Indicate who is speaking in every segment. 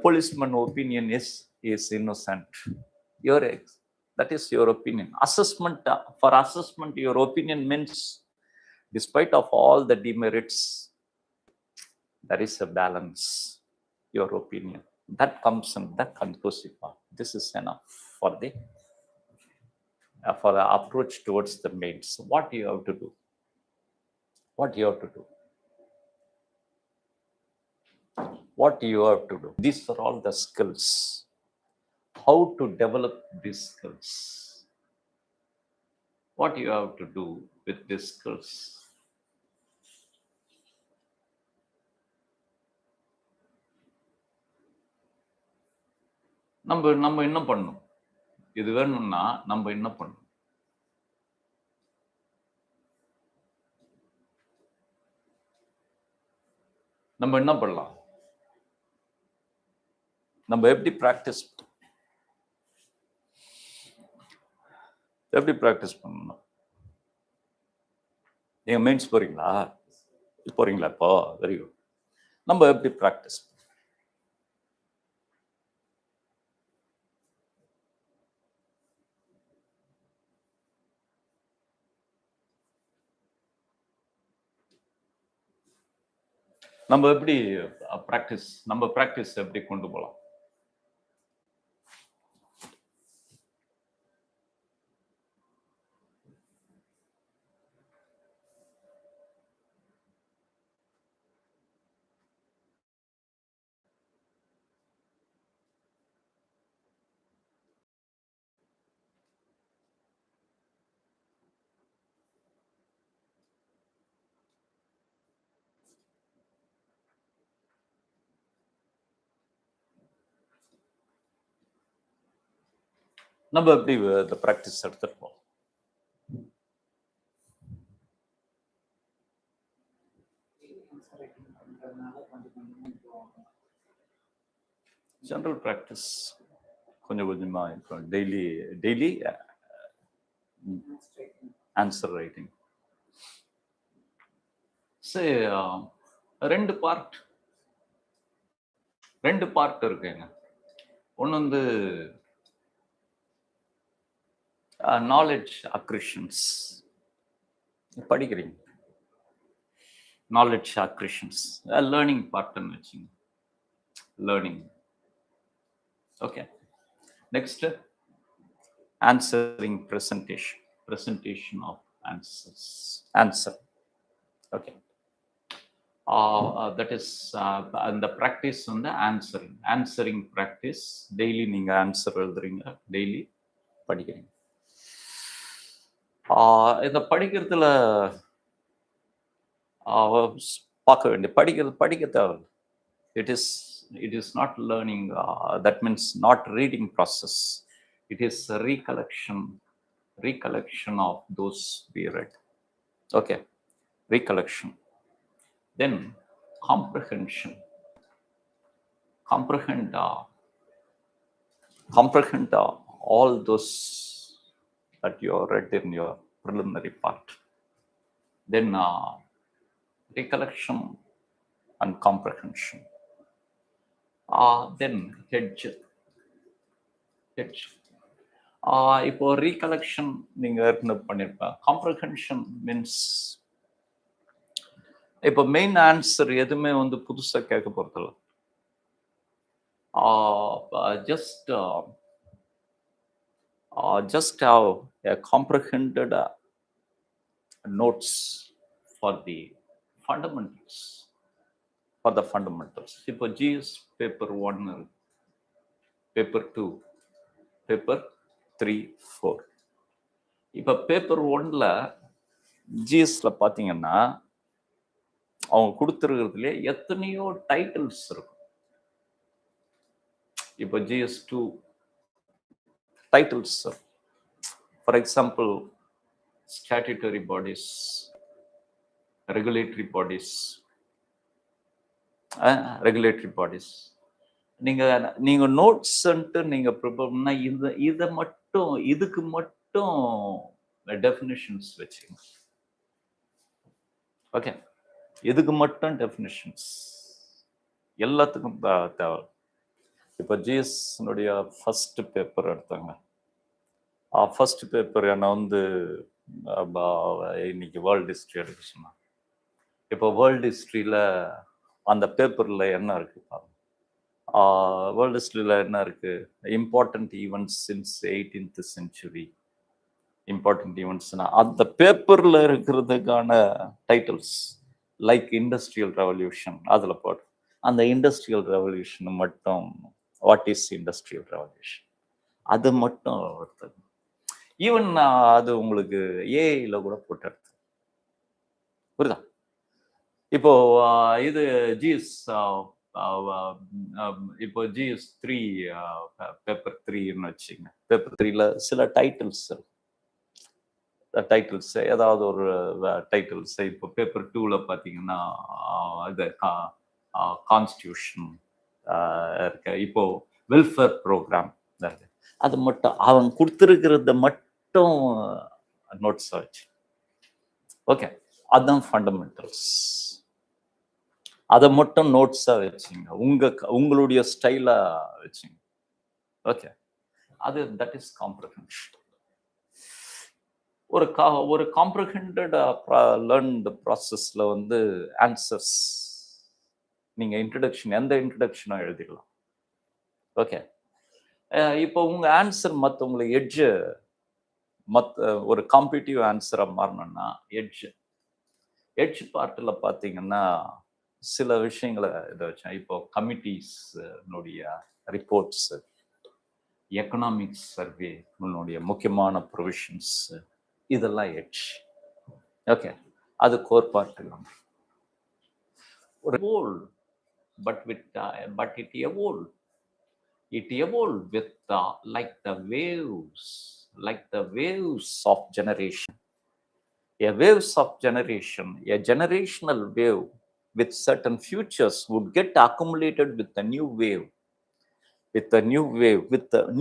Speaker 1: Policeman opinion is innocent. That is your opinion. Assessment, for assessment, your opinion means, despite of all the demerits, there is a balance. Your opinion that comes in that conclusive part. This is enough for the approach towards the mains. What you have to do? What you have to do? What you have to do? These are all the skills. How to develop these skills? What you have to do with these skills? நம்ம என்ன பண்ணணும்? இது வேணும்னா நம்ம என்ன பண்ணணும்? நம்ம என்ன பண்ணலாம்? நம்ம எப்படி பிராக்டிஸ் பண்ணணும்? நீங்க மெயின்ஸ் போறீங்களா இப்போ? Very good. நம்ம எப்படி பிராக்டிஸ்? நம்ம எப்படி பிராக்டிஸ் எப்படி கொண்டு போகலாம்? நம்ம எப்படி இந்த பிராக்டிஸ் எடுத்துருப்போம்? ஜெனரல் பிராக்டிஸ் கொஞ்சம் கொஞ்சமா இருக்கும். Daily answer writing. சரி, ரெண்டு பார்ட் இருக்குங்க. ஒன்று வந்து நாலேஜ் அக்ரிஷன்ஸ் படிக்கிறீங்க. நாலேஜ் அக்ரிஷன்ஸ் லேர்னிங் பார்ட்னு வச்சுங்க. Learning. Okay. Next answering presentation of answer. Okay. That is அந்த ப்ராக்டிஸ் வந்து ஆன்சரிங் ப்ராக்டிஸ். டெய்லி நீங்க ஆன்சர் எழுதுறீங்க, டெய்லி படிக்கிறீங்க. இந்த படிக்கிறதுல பார்க்க வேண்டிய படிக்க தேவை. It is not learning. That means not reading process. It is a recollection of those we read. Okay, recollection. Then comprehension. Comprehend all those that you have read in your preliminary part. Then recollection and comprehension. Then hedge. இப்போ recollection நீங்க பண்ணிருப்பேன். Comprehension means இப்போ main answer எதுவுமே வந்து புதுசா கேட்க போறதில்ல. just have a comprehended notes for the fundamentals. இப்போ GS paper 1, paper 2, paper 3, 4. இப்போ பேப்பர் 1ல GSல பார்த்தீங்கன்னா அவங்க கொடுத்துருக்கிறதுலே எத்தனையோ டைட்டில்ஸ் இருக்கும். இப்போ GS 2 titles, for example statutory bodies, regulatory bodies. நீங்க நோட்ஸ்ன்ட்டு நீங்க ப்ரிப்பேர் பண்ணா இதுக்கு மட்டும் டெஃபினிஷன்ஸ் வச்சுங்க. ஓகே, இதுக்கு மட்டும் டெஃபினிஷன்ஸ், எல்லாத்துக்கும் தேவை. இப்போ ஜிஎஸ்னுடைய ஃபர்ஸ்ட் பேப்பர் எடுத்தாங்க. ஃபர்ஸ்ட் பேப்பர் என்னை வந்து இன்னைக்கு வேர்ல்டு ஹிஸ்ட்ரி எடுக்க சொன்னாங்க. இப்போ வேர்ல்டு ஹிஸ்ட்ரியில் அந்த பேப்பரில் என்ன இருக்கு பாருங்க. வேர்ல்டு ஹிஸ்ட்ரியில் என்ன இருக்கு? Important events since 18th century. Important ஈவெண்ட்ஸ்னா அந்த பேப்பரில் இருக்கிறதுக்கான டைட்டில்ஸ் லைக் இண்டஸ்ட்ரியல் ரெவல்யூஷன் அதில் போடு. அந்த இண்டஸ்ட்ரியல் ரெவல்யூஷன் மட்டும் வாட் இஸ் இண்டஸ்ட்ரியல் ரெவல்யூஷன் அது மட்டும் எடுத்தது. ஈவன் அது உங்களுக்கு ஏஐல கூட போட்டு எடுத்து புரியுதா? இப்போ இது ஜிஎஸ் இப்போ ஜிஎஸ் 3 பேப்பர் 3ன்னு வச்சுங்க. பேப்பர் 3ல சில டைட்டில்ஸ் ஏதாவது ஒரு டைட்டில்ஸ் இப்போ பேப்பர் 2ல பார்த்தீங்கன்னா இது கான்ஸ்டியூஷன் இருக்கு. இப்போ வெல்ஃபேர் ப்ரோக்ராம் இருக்கு. அது மட்டும் அவன் கொடுத்துருக்கிறத மட்டும் நோட்ஸ் வச்சு ஓகே, அதுதான் ஃபண்டமெண்டல்ஸ். அதை மட்டும் நோட்ஸா வச்சுங்க, உங்களுடைய ஸ்டைலா வச்சுங்க. ஓகே, அது தட் இஸ் காம்ப்ரஹென்ஷன். ஒரு காம்ப்ரஹெண்டட் லேர்ன்டு ப்ராசஸ்ல வந்து ஆன்சர்ஸ் நீங்க இன்ட்ரடக்ஷன் எந்த இன்ட்ரடக்ஷனும் எழுதிடலாம். ஓகே, இப்போ உங்க ஆன்சர் மற்றவங்களுக்கு எட்ஜ் ஒரு காம்படிட்டிவ் ஆன்சரா மாறணும்னா எட்ஜ் பார்ட்டில் பார்த்தீங்கன்னா சில விஷயங்களை இதை வச்சேன். இப்போ கமிட்டிஸ்னுடைய ரிப்போர்ட்ஸ், எக்கனாமிக்ஸ் சர்வே முக்கியமான ப்ரொவிஷன்ஸ், இதெல்லாம் எட்ஜ். ஓகே, அது கோர் பார்ட் இல்லாமல் ஒரு evolved, but it evolved with like the waves of generation. A generational wave with certain futures would get accumulated with the new wave. With the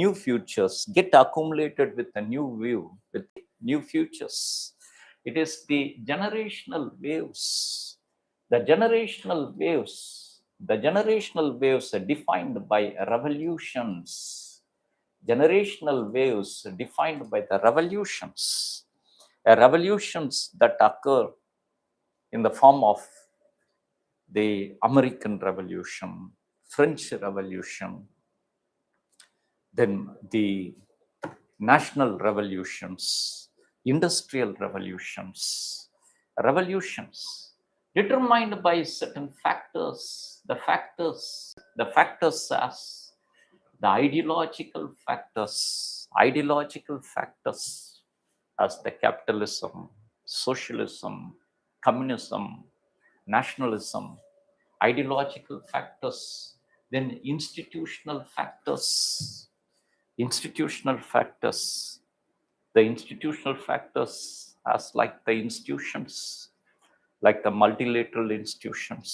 Speaker 1: new futures get accumulated with the new wave, with new futures. It is the generational waves. The generational waves are defined by revolutions. Generational waves defined by the revolutions. Revolutions that occur in the form of the American Revolution, French Revolution, then the national revolutions, industrial revolutions determined by certain factors, the factors as the ideological factors as the capitalism, socialism, communism, nationalism, ideological factors, then institutional factors. The institutional factors as like the institutions, like the multilateral institutions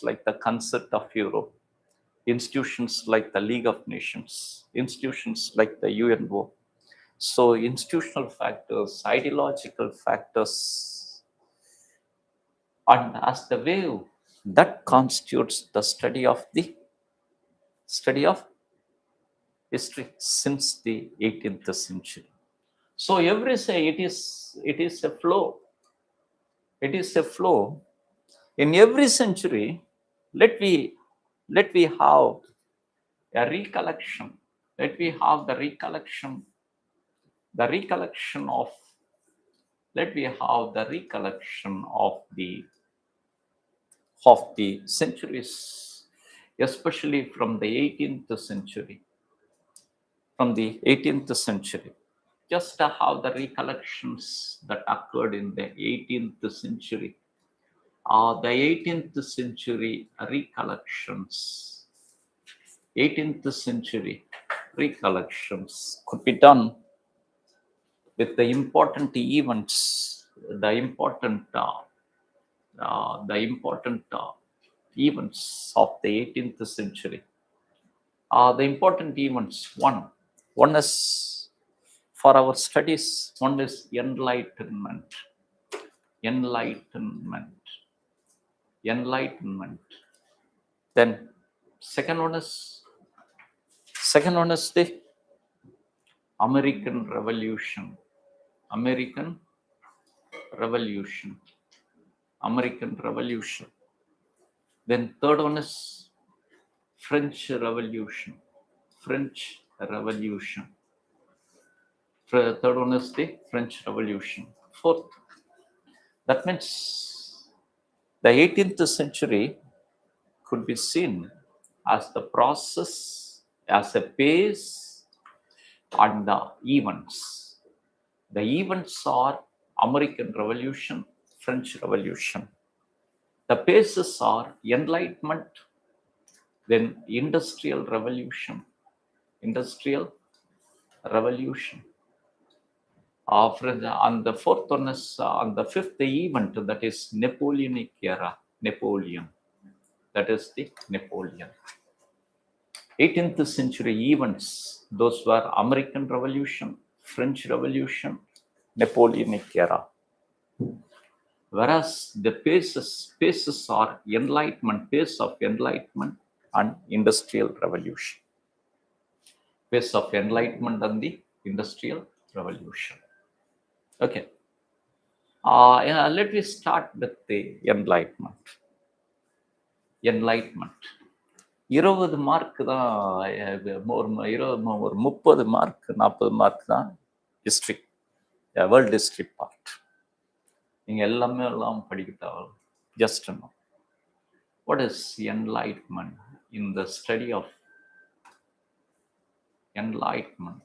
Speaker 1: like the Concert of Europe, institutions like the League of Nations, institutions like the UNO. So institutional factors, ideological factors, and as the wave that constitutes the study of history since the 18th century. So every say it is a flow. It is a flow. In every century, let we have a recollection. Let we have the recollection of. Let we have the recollection of the centuries, especially from the 18th century. From the 18th century, just to have the recollections that occurred in the 18th century. The 18th century recollections. 18th century recollections could be done with the important events, the important events of the 18th century. The important events, one is for our studies, one is enlightenment. Then Second one is the American Revolution. American Revolution. Then third one is French Revolution. Third one is the French Revolution. Fourth, that means the 18th century could be seen as the process, as a pace, and the events. The events are American Revolution, French Revolution. The paces are Enlightenment, then Industrial Revolution. And the fourth one is on the fifth event, that is Napoleonic era. That is the Napoleon. 18th century events, those were American Revolution, French Revolution, Napoleonic era. Whereas the paces are Enlightenment, pace of Enlightenment and Industrial Revolution. Pace of Enlightenment and the Industrial Revolution. Okay. Let me start with the Enlightenment. 20 mark தான், ஒரு 30 mark 40 mark தான் history, world history part. நீங்க எல்லாம் படிக்கிட்டா just know what is enlightenment in the study of enlightenment.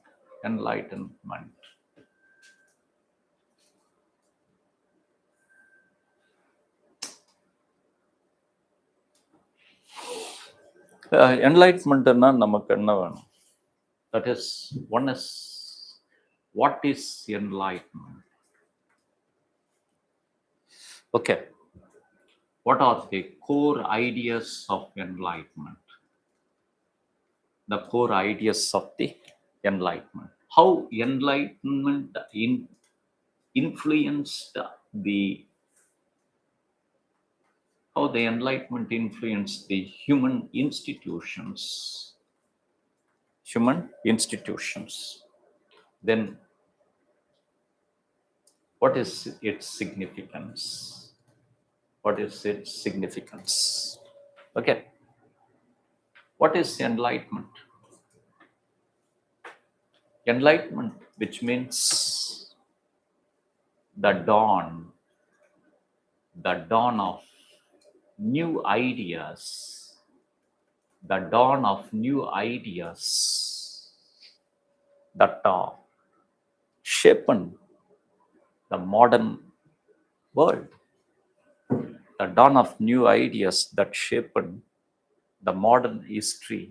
Speaker 1: Enlightenmentனா நமக்கு என்ன வேணும்? That is, one is, what is enlightenment? Okay, what are the core ideas of enlightenment? The core ideas of the enlightenment. How enlightenment influenced how the enlightenment influenced the human institutions. Then what is its significance? Okay, what is enlightenment? Enlightenment, which means the dawn of new ideas, that are shaping the modern world. The dawn of new ideas that shaped the modern history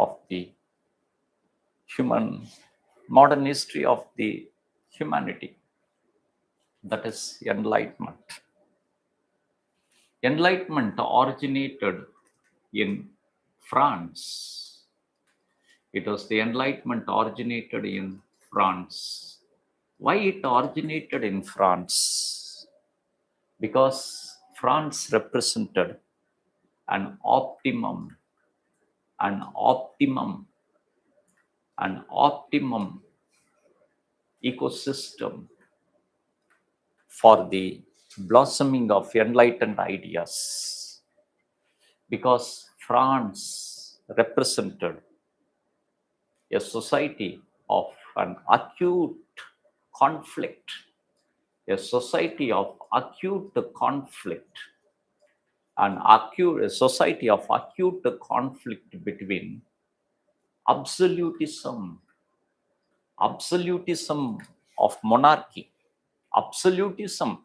Speaker 1: of the humanity. That is enlightenment. Enlightenment originated in France. It was the enlightenment originated in France. Why it originated in France? Because France represented an optimum ecosystem for the blossoming of enlightened ideas. Because France represented a society of an acute conflict, a society of acute conflict between absolutism of monarchy,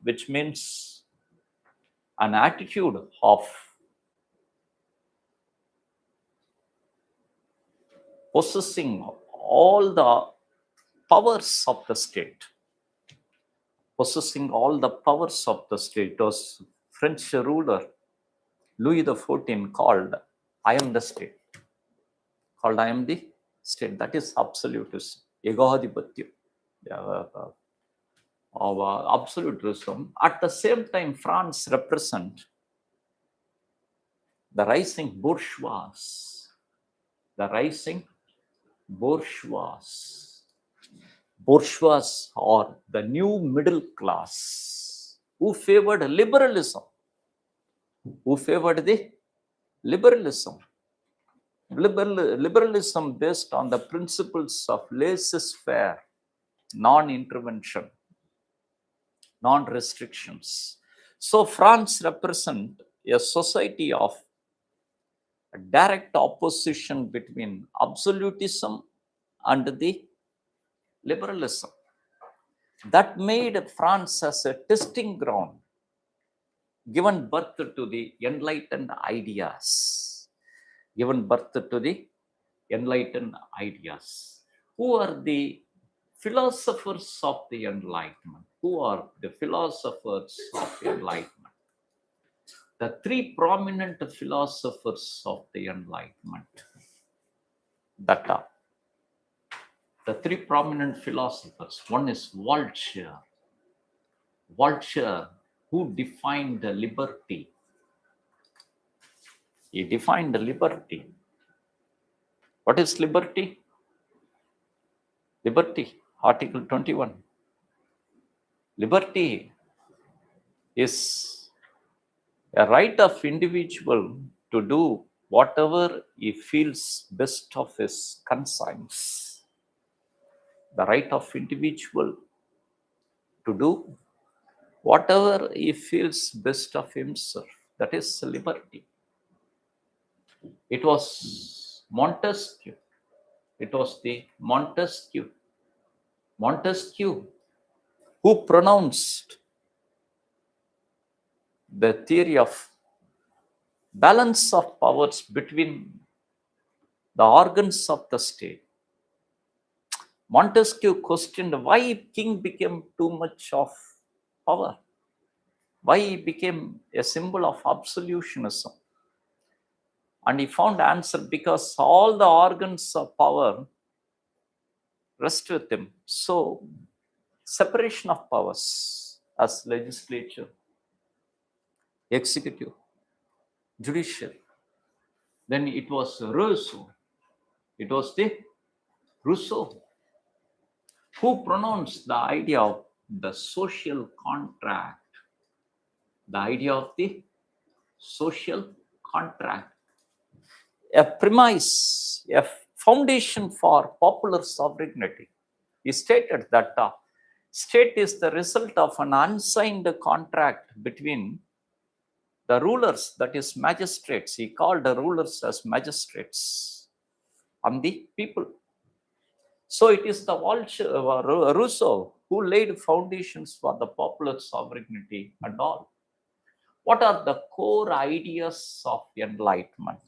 Speaker 1: which means an attitude of possessing all the powers of the state. Was French ruler Louis XIV called I am the state. That is absolutism, egodipathyam, of absolutism. At the same time, France represent The rising bourgeois. The rising bourgeois. Bourgeois or the new middle class who favored liberalism. Who favored the liberalism. Liberalism based on the principles of laissez-faire, non-intervention, non-restrictions. So France represents a society of a direct opposition between absolutism and the liberalism. That made France as a testing ground, given birth to the enlightened ideas. Given birth to the enlightened ideas. Who are the philosophers of the Enlightenment? Who are the philosophers of the Enlightenment? The three prominent philosophers of the Enlightenment. That are the three prominent philosophers. One is Voltaire. Voltaire, who defined liberty. He defined liberty. What is liberty? Liberty, Article 21. Liberty is a right of individual to do whatever he feels best of his conscience. The right of individual to do whatever he feels best of himself. That is liberty. It was Montesquieu. It was the Montesquieu who pronounced the theory of balance of powers between the organs of the state. Montesquieu questioned why king became too much of power, why he became a symbol of absolutionism. And he found answer because all the organs of power rest with him. So, separation of powers as legislature, executive, judicial. Then it was Rousseau. It was the Rousseau who pronounced the idea of the social contract. The idea of the social contract. A premise, a foundation for popular sovereignty. He stated that state is the result of an unsigned contract between the rulers, that is magistrates. He called the rulers as magistrates, and the people. So it is the Rousseau who laid foundations for the popular sovereignty and all. What are the core ideas of enlightenment?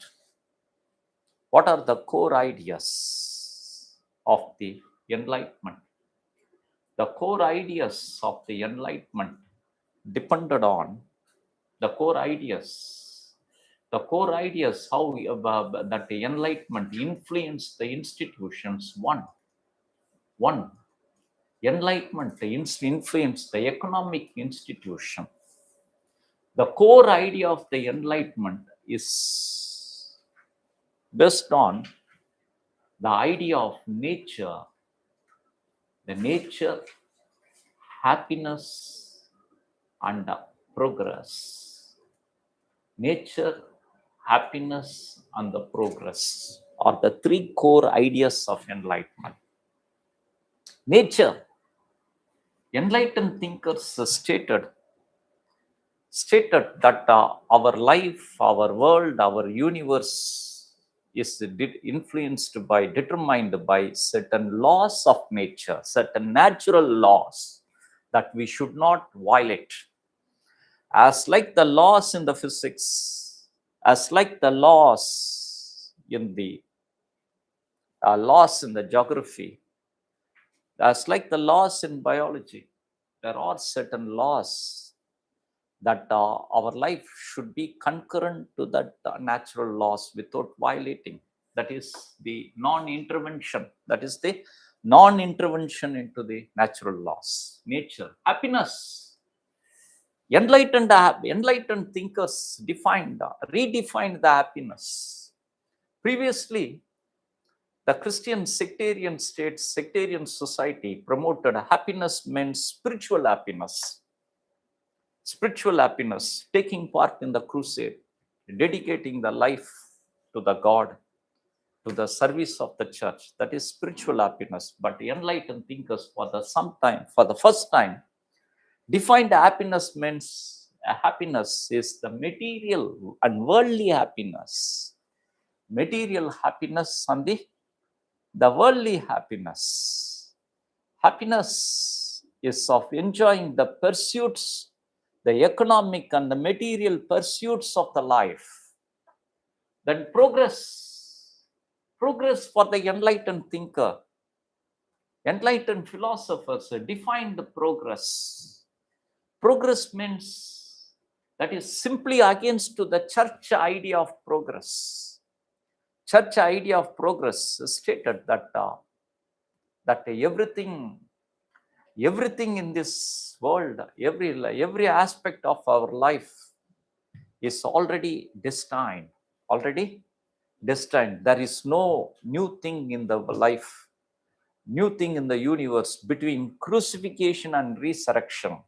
Speaker 1: What are the core ideas of the Enlightenment? The core ideas of the Enlightenment depended on the core ideas. The core ideas, how that the Enlightenment influenced the institutions. One, Enlightenment influenced the economic institution. The core idea of the Enlightenment is based on the idea of nature, the nature, happiness, and progress. Nature, happiness, and the progress are the three core ideas of enlightenment. Nature, enlightened thinkers stated that our life, our world, our universe is determined by certain laws of nature, certain natural laws that we should not violate. As like the laws in the physics, as like the laws in the geography, as like the laws in biology, there are certain laws that our life should be concurrent to that natural laws without violating. That is the non-intervention. That is the non-intervention into the natural laws. Nature, happiness. Enlightened thinkers redefined the happiness. Previously, the Christian sectarian society promoted happiness meant spiritual happiness. Spiritual happiness, taking part in the crusade, dedicating the life to the God, to the service of the church. That is spiritual happiness. But enlightened thinkers, for the first time, defined happiness means happiness is the material and worldly happiness. Material happiness and the worldly happiness. Happiness is of enjoying the pursuits, the economic and the material pursuits of the life. Then progress for the enlightened thinker. Enlightened philosophers defined the progress. Progress means that is simply against to the church idea of progress. Church idea of progress stated that everything in this world, every aspect of our life is already destined. There is no new thing in the life, new thing in the universe between crucifixion and resurrection.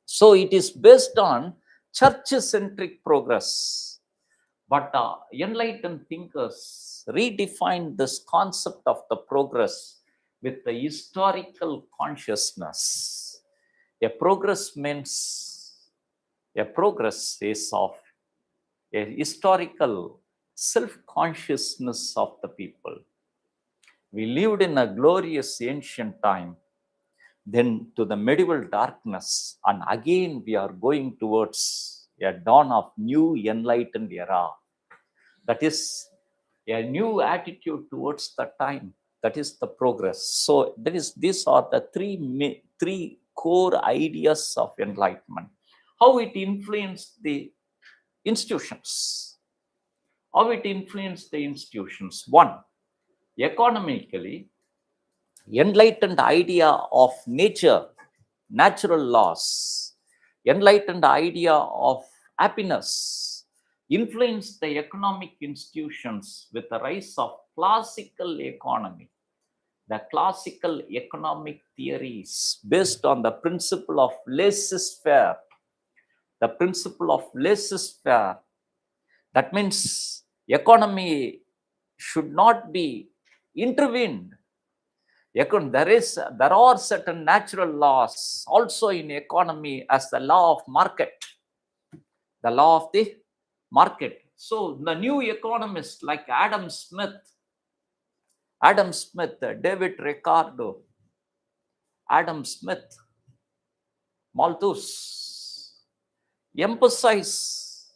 Speaker 1: So it is based on church-centric progress. But enlightened thinkers redefined this concept of the progress with the historical consciousness. A progress is of a historical self-consciousness of the people. We lived in a glorious ancient time, then to the medieval darkness, and again we are going towards a dawn of new enlightened era. That is a new attitude towards the time. That is the progress. So these are the three core ideas of enlightenment. How it influenced the institutions. One, economically, enlightened idea of nature, natural laws, enlightened idea of happiness influenced the economic institutions with the rise of classical economy. The classical economic theories based on the principle of laissez-faire. The principle of laissez-faire. That means economy should not be intervened. There are certain natural laws also in economy as the law of market. The law of the market. So the new economists like Adam Smith, David Ricardo, Adam Smith, Malthus, emphasize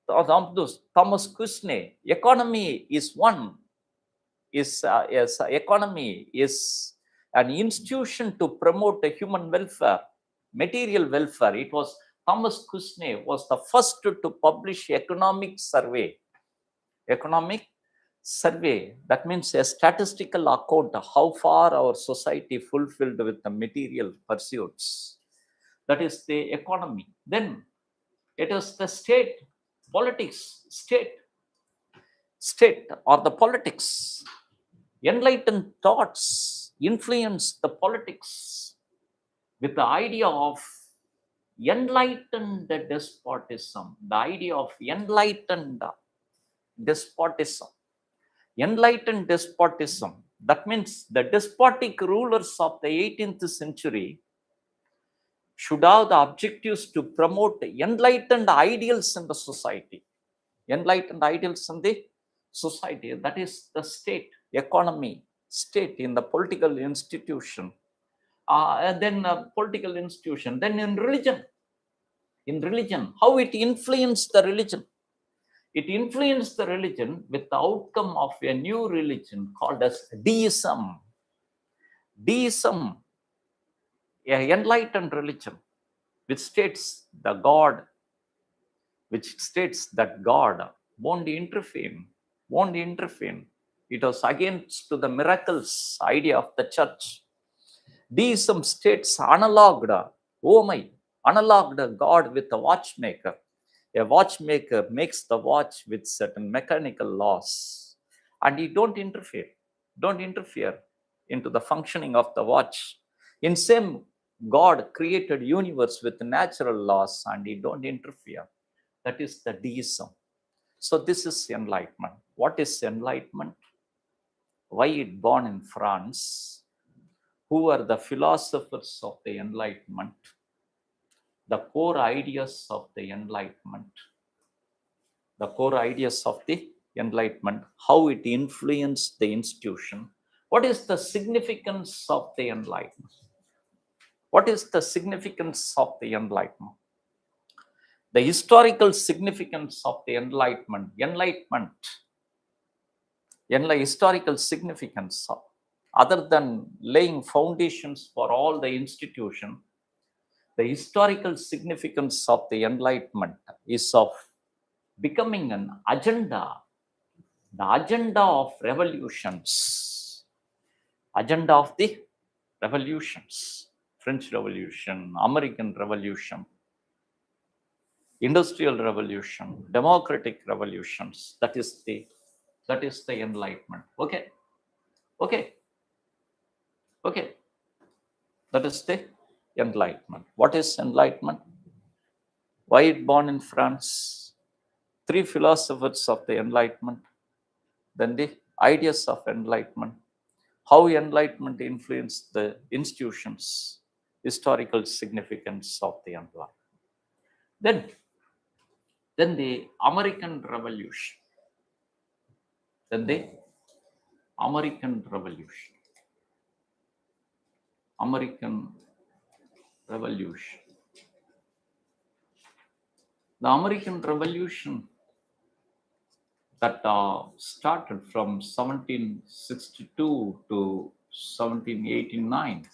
Speaker 1: Thomas Kushner. Economy is economy is an institution to promote a human welfare, material welfare. It was Thomas Kushner was the first to publish economic survey. That means a statistical account of how far our society fulfilled with the material pursuits. That is the economy. Then it is the state or the politics. Enlightened thoughts influence the politics with the idea of enlightened despotism. The idea of enlightened despotism. That means the despotic rulers of the 18th century should have the objectives to promote enlightened ideals in the society. That is the state, economy, state in the political institution. Then in religion, how it influenced the religion. It influenced the religion with the outcome of a new religion called as deism. Deism, an enlightened religion, which states that God won't intervene. It was against to the miracles idea of the church. Deism states analoged, oh my, analoged God with a watchmaker. A watchmaker makes the watch with certain mechanical laws, and you don't interfere. Don't interfere into the functioning of the watch. In same, God created universe with natural laws, and he don't interfere. That is the deism. So this is enlightenment. What is enlightenment? Why it born in France? Who are the philosophers of the enlightenment? The core ideas of the enlightenment. The core ideas of the enlightenment, how it influenced the institution. What is the significance of the enlightenment? What is the significance of the enlightenment? The historical significance of the enlightenment, historical significance, other than laying foundations for all the institution, the historical significance of the enlightenment is of becoming an agenda, the agenda of revolutions, agenda of the revolutions, French Revolution, American Revolution, Industrial Revolution, democratic revolutions. That is the enlightenment. Okay. That is the enlightenment. What is enlightenment? Why it born in France? 3 philosophers of the enlightenment. Then the ideas of enlightenment. How enlightenment influenced the institutions, historical significance of the enlightenment. Then the American Revolution. American Revolution. The American Revolution that started from 1762 to 1789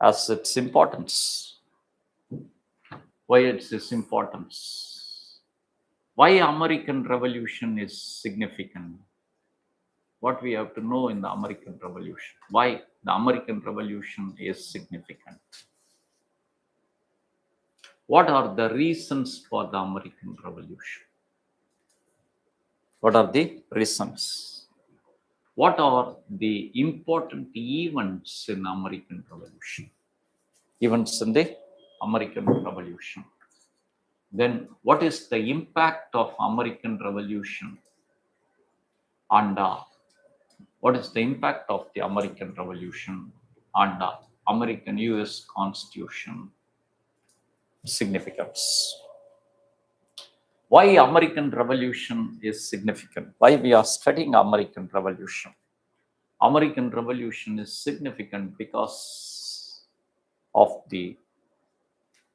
Speaker 1: as its importance. Why it's its importance? Why American Revolution is significant? What we have to know in the American Revolution. Why the American Revolution is significant. What are the reasons for the American Revolution? What are the reasons? What are the important events in American Revolution? Events in the American Revolution. Then what is the impact of American Revolution on what is the impact of the American Revolution on the American US Constitution significance? Why American Revolution is significant? Why we are studying American Revolution? American Revolution is significant because of the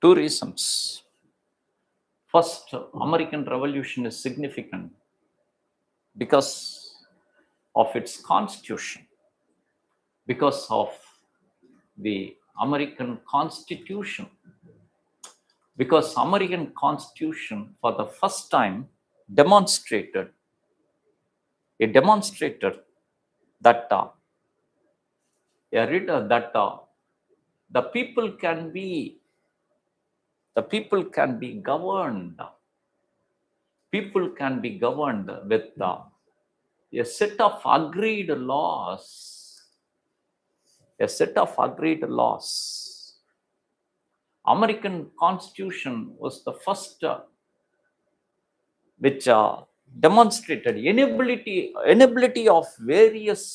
Speaker 1: 2 reasons. First, American Revolution is significant because of its constitution, because of the American Constitution, because American Constitution for the first time demonstrated that the people can be governed. People can be governed with a set of agreed laws. A set of agreed laws. American Constitution was the first which demonstrated inability of various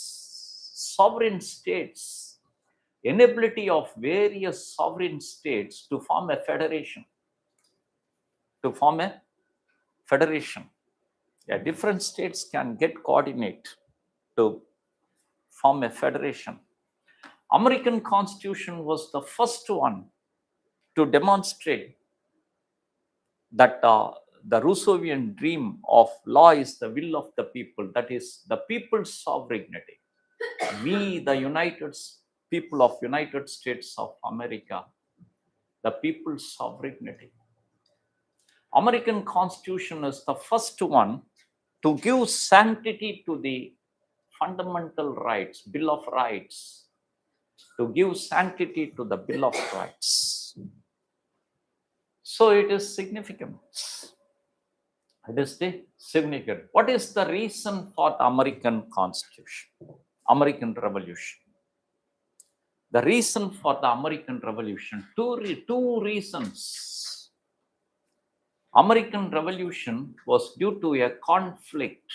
Speaker 1: sovereign states to form a federation. Yeah, different states can get coordinate to form a federation. American Constitution was the first one to demonstrate that the Rousseauian dream of law is the will of the people, that is the people's sovereignty. We, the people of United States of America, the people's sovereignty. American Constitution is the first one to give sanctity to the fundamental rights, Bill of Rights, to give sanctity to the Bill of Rights. So it is significant. It is the significant. What is the reason for the American Constitution, American Revolution? The reason for the American Revolution, two reasons. American Revolution was due to a conflict,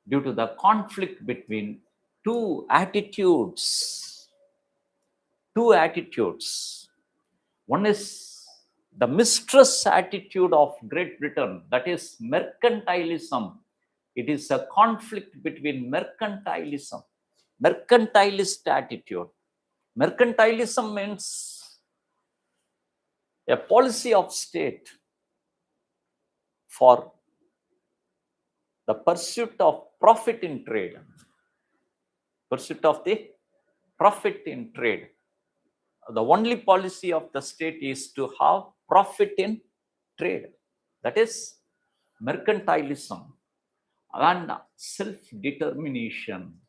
Speaker 1: due to the conflict between two attitudes. Two attitudes. One is the mistrust attitude of Great Britain, that is mercantilism. It is a conflict between mercantilism, mercantilist attitude. Mercantilism means a policy of state for the pursuit of profit in trade. Pursuit of the profit in trade. The only policy of the state is to have profit in trade. That is mercantilism and self-determination.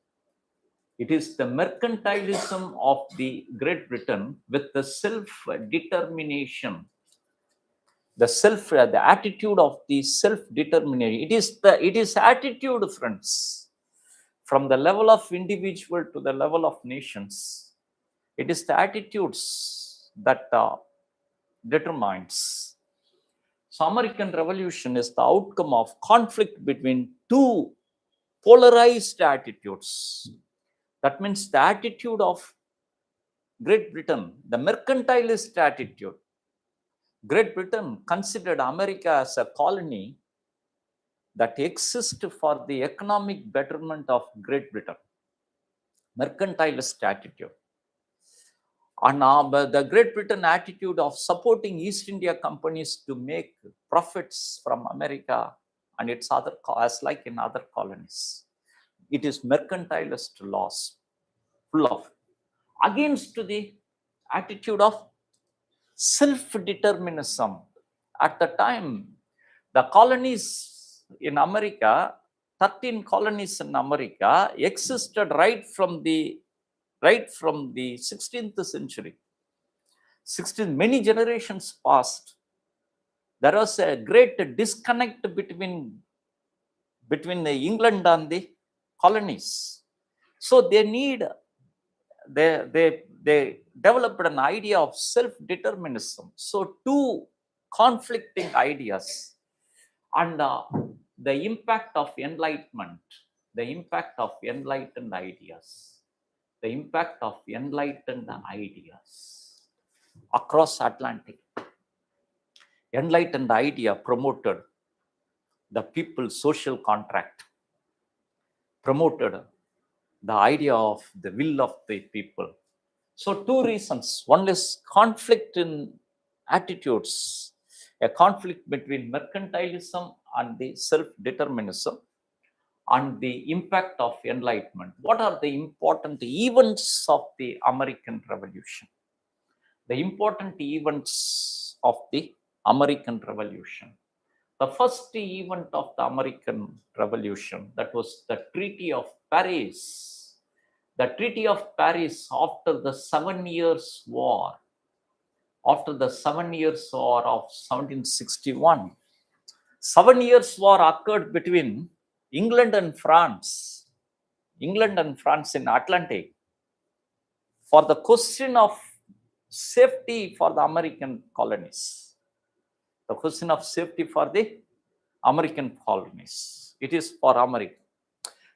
Speaker 1: It is the mercantilism of the Great Britain with the self-determination. The attitude of the self-determination. It is attitude, friends, from the level of individual to the level of nations. It is the attitudes that determines. So American Revolution is the outcome of conflict between two polarized attitudes. That means the attitude of Great Britain, the mercantilist attitude. Great Britain considered America as a colony that exists for the economic betterment of Great Britain. Mercantilist attitude. And the Great Britain attitude of supporting East India companies to make profits from America and its other, as like in other colonies. It is mercantilist laws, full of, against the attitude of self-determinism. At the time, the colonies in America, 13 colonies in America existed right from the 16th century. Many generations passed. There was a great disconnect between the England and the colonies. So they developed an idea of self-determinism. So two conflicting ideas, and the impact of enlightenment, the impact of enlightened ideas, the impact of enlightened ideas across Atlantic. Enlightened idea promoted the people's social contract, promoted the idea of the will of the people. So two reasons. One is conflict in attitudes, a conflict between mercantilism and the self-determinism, and the impact of enlightenment. What are the important events of the American Revolution? The important events of the American Revolution. The first event of the American Revolution, that was the Treaty of Paris. The Treaty of Paris after the 7 Years' War. After the 7 Years' War of 1761. 7 Years' War occurred between England and France. England and France in Atlantic. For the question of safety for the American colonies. The question of safety for the American colonies. It is for America.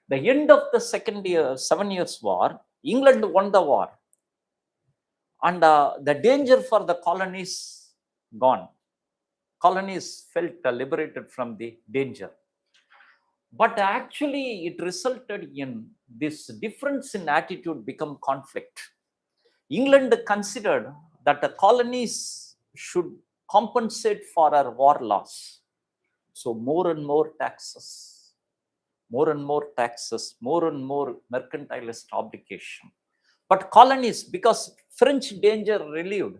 Speaker 1: The end of the 7 Years' War, England won the war. And the danger for the colonies gone. Colonies felt liberated from the danger. But actually, it resulted in this difference in attitude become conflict. England considered that the colonies should compensate for our war loss. So more and more taxes, more and more taxes, more and more mercantilist obligation. But colonies, because French danger relieved,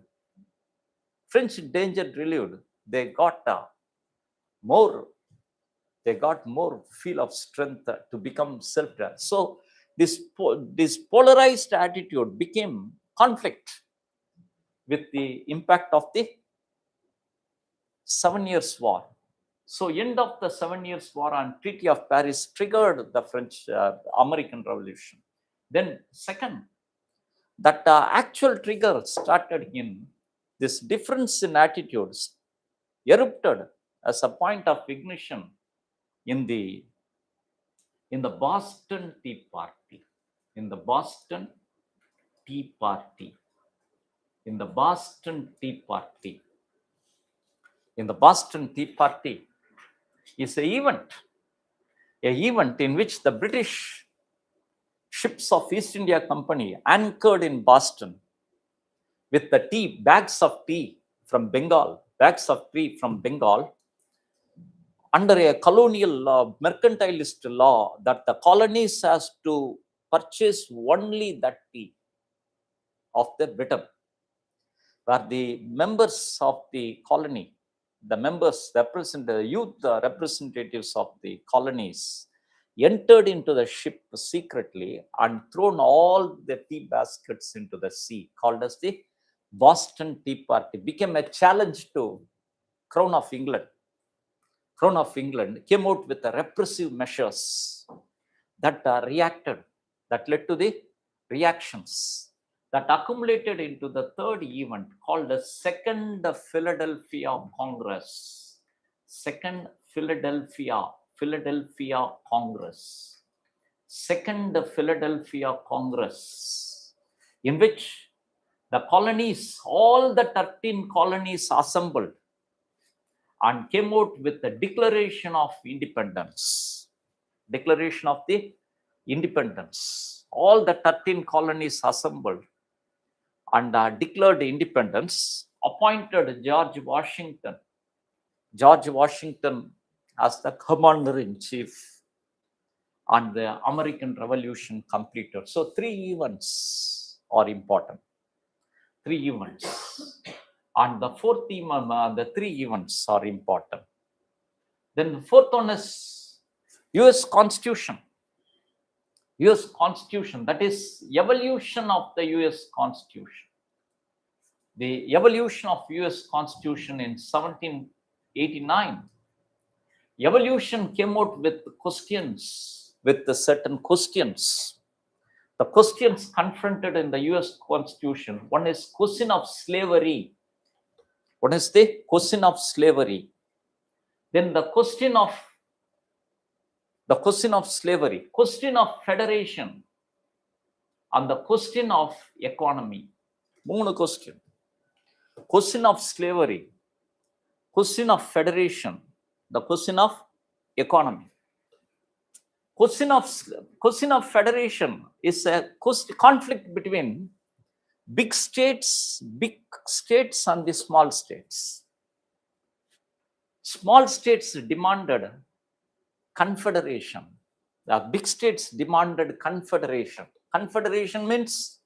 Speaker 1: they got more feel of strength to become self-reliant. So this polarized attitude became conflict with the impact of the 7 Years' War. So end of the 7 Years' War and Treaty of Paris triggered the French American Revolution. Then second, that actual trigger started in this difference in attitudes erupted as a point of ignition in the Boston Tea Party. In the Boston Tea Party. In the Boston Tea Party. In the Boston Tea Party is an event in which the British ships of East India Company anchored in Boston with the bags of tea from Bengal, under a colonial law, mercantilist law, that the colonies has to purchase only that tea of the Britain, where the members of the colony, the members represent the youth representatives of the colonies, entered into the ship secretly and thrown all the tea baskets into the sea, called as the Boston Tea Party. Became a challenge to Crown of England. Crown of England came out with the repressive measures that reacted, that led to the reactions that accumulated into the third event called the Second Philadelphia Congress. Second Philadelphia Congress. Second Philadelphia Congress, in which the colonies, all the 13 colonies assembled and came out with the Declaration of Independence. Declaration of the Independence. All the 13 colonies assembled and declared independence, appointed George Washington as the commander-in-chief, and the American Revolution completed. So 3 events are important. 3 events. And the fourth the 3 events are important. Then the fourth one is US Constitution. US Constitution, that is evolution of the US Constitution. The evolution of US Constitution in 1789. Evolution came out with questions, with the certain questions. The questions confronted in the US Constitution, one is question of slavery. What is the question of slavery? Then the question of slavery, question of federation, and the question of economy. 3 question. Question of slavery, question of federation, the question of economy. Question of federation is a conflict between big states and the small states. Small states demanded confederation. The big states demanded confederation. Confederation means,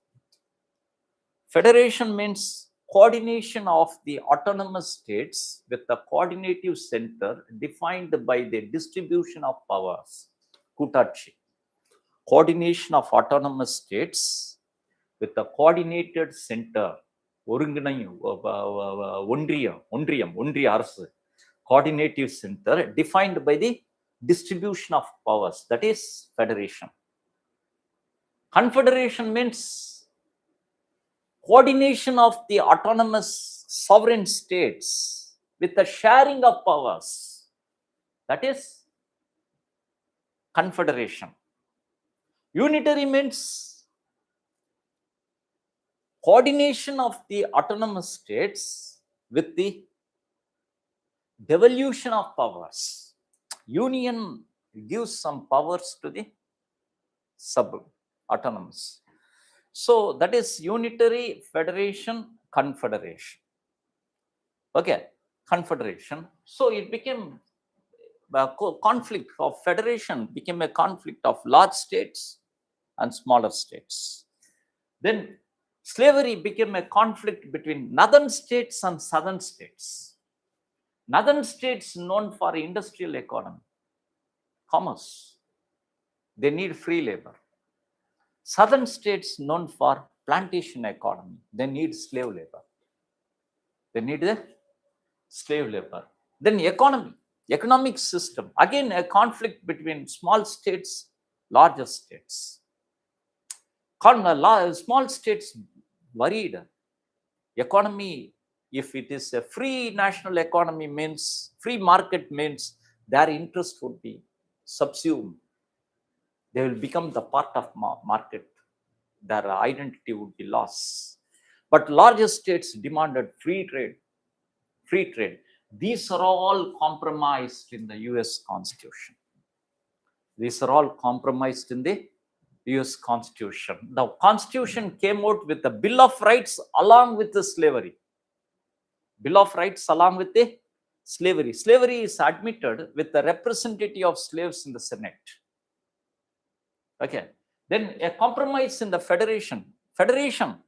Speaker 1: federation means coordination of the autonomous states with the coordinative center defined by the distribution of powers. Kutachi. Coordination of autonomous states with the coordinated center. Coordinative center defined by the distribution of powers, that is federation. Confederation means coordination of the autonomous sovereign states with the sharing of powers, that is confederation. Unitary means coordination of the autonomous states with the devolution of powers. Union gives some powers to the sub-autonomous. So that is unitary, federation, confederation. Okay, confederation. So it became a conflict of federation, became a conflict of large states and smaller states. Then slavery became a conflict between northern states and southern states. Northern states known for industrial economy, commerce, they need free labor. Southern states known for plantation economy, they need slave labor. They need the slave labor. Then economic system. Again, a conflict between small states, larger states. Small states worried. Economy, if it is a free national economy, means free market, means their interest would be subsumed. They will become the part of market. Their identity would be lost. But larger states demanded free trade. Free trade. These are all compromised in the US Constitution. These are all compromised in the US Constitution. The Constitution came out with the Bill of Rights along with the slavery. Bill of Rights along with the slavery. Slavery is admitted with the representative of slaves in the Senate. Okay. Then a compromise in the federation. Federation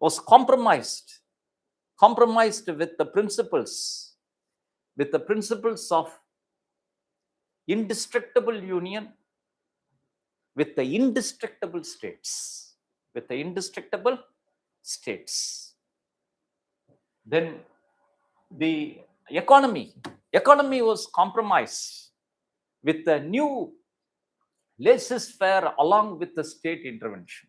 Speaker 1: was compromised with the principles of indestructible union with the indestructible states. Then the economy was compromised with the new laissez-faire along with the state intervention.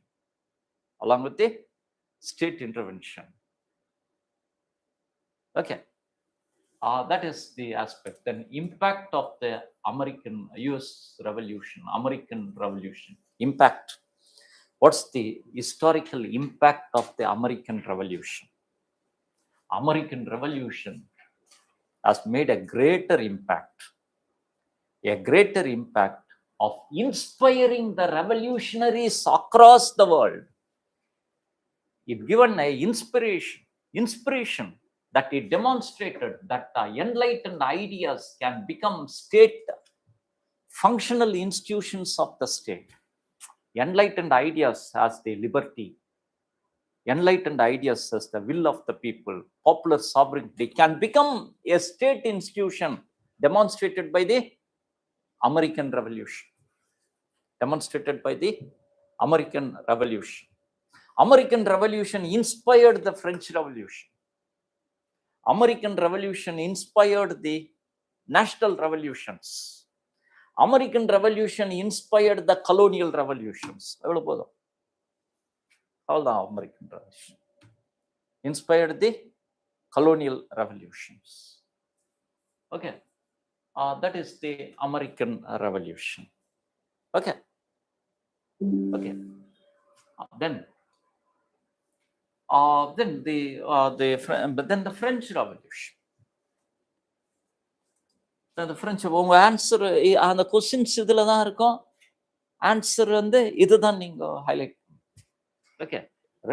Speaker 1: Okay. That is the aspect. Then impact of the US Revolution, American Revolution. Impact. What's the historical impact of the American Revolution? American Revolution has made a greater impact of inspiring the revolutionaries across the world. It given an inspiration that it demonstrated that enlightened ideas can become state functional institutions of the state. Enlightened ideas as the liberty, enlightened ideas as the will of the people, popular sovereignty can become a state institution demonstrated by the American Revolution. American Revolution inspired the French Revolution. American Revolution inspired the national revolutions. American Revolution inspired the colonial revolutions. American Revolution inspired the colonial revolutions. Okay. That is the American Revolution. Okay. Then the French Revolution. The French, உங்க answer அந்த questions இதுல தான் இருக்கும். Answer இதுதான் நீங்க highlight. Okay.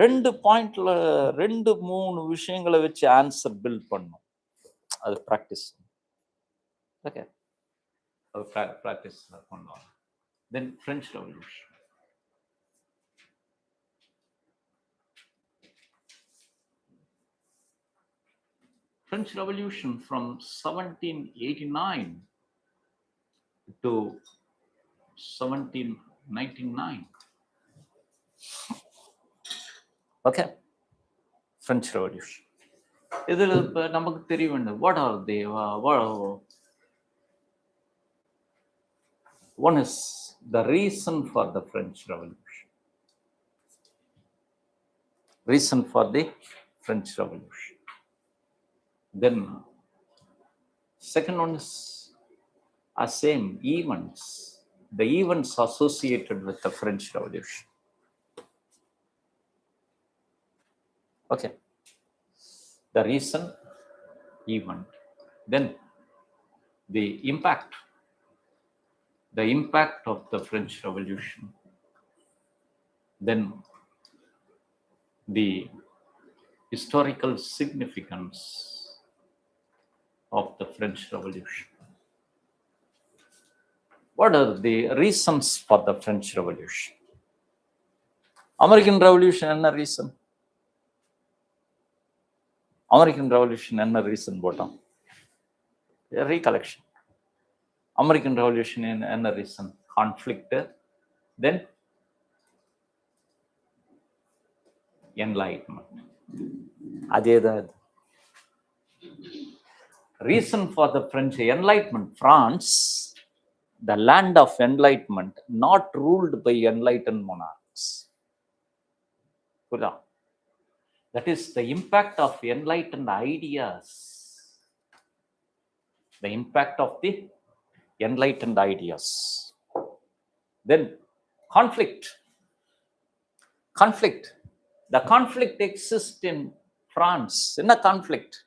Speaker 1: 2 பாயிண்ட்ல 2-3 விஷயங்களை வச்சு ஆன்சர் பில்ட் பண்ணும். அது பிராக்டிஸ். ஓகே. அது பிராக்டிஸ் பண்ணுவாங்க. Then French Revolution. French Revolution from 1789 to 1799. Okay. French Revolution. இதில் நமக்கு தெரிய வேண்டும். What are they? One is the reason for the French Revolution. Reason for the French Revolution. Then second one is same events, the events associated with the French Revolution. Okay. The reason, event. Then the impact of the French Revolution. Then the historical significance of the French Revolution. What are the reasons for the French Revolution? American Revolution என்ன reason? American Revolution என்ன reason போட்டோம்? Recollection. American Revolution என்ன reason? Conflict. Then enlightenment. அதேதான். Reason for the French Enlightenment. France, the land of enlightenment, not ruled by enlightened monarchs. That is the impact of enlightened ideas. The impact of the enlightened ideas. Then conflict. Conflict. The conflict exists in France. In a conflict,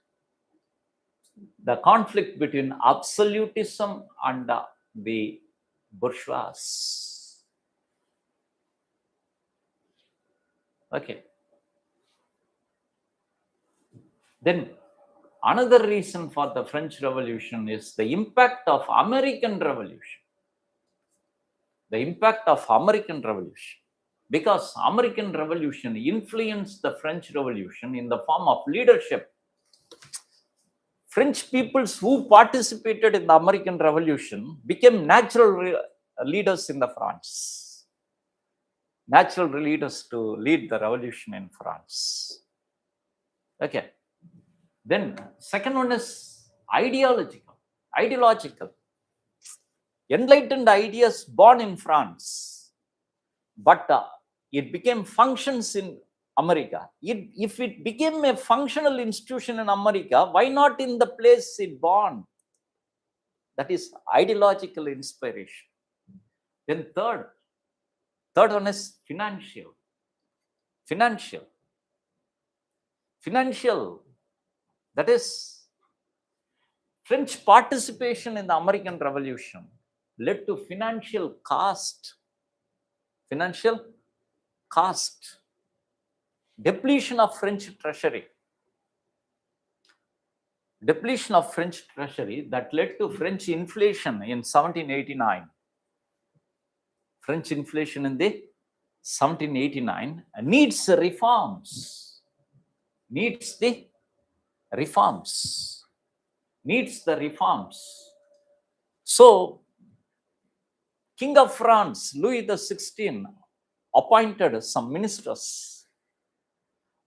Speaker 1: the conflict between absolutism and the bourgeois. Okay. Then another reason for the French Revolution is the impact of American Revolution. The impact of American Revolution. Because American Revolution influenced the French Revolution in the form of leadership. French peoples who participated in the American Revolution became natural leaders in the France. Natural leaders to lead the revolution in France. Okay. Then second one is ideological. Enlightened ideas born in France, but it became functions in America. If it became a functional institution in America, why not in the place it born? That is ideological inspiration. Then third one is financial. That is French participation in the American Revolution led to financial cost. Depletion of French treasury. That led to French inflation in 1789. French inflation in the 1789 needs the reforms. So, King of France, Louis XVI, appointed some ministers.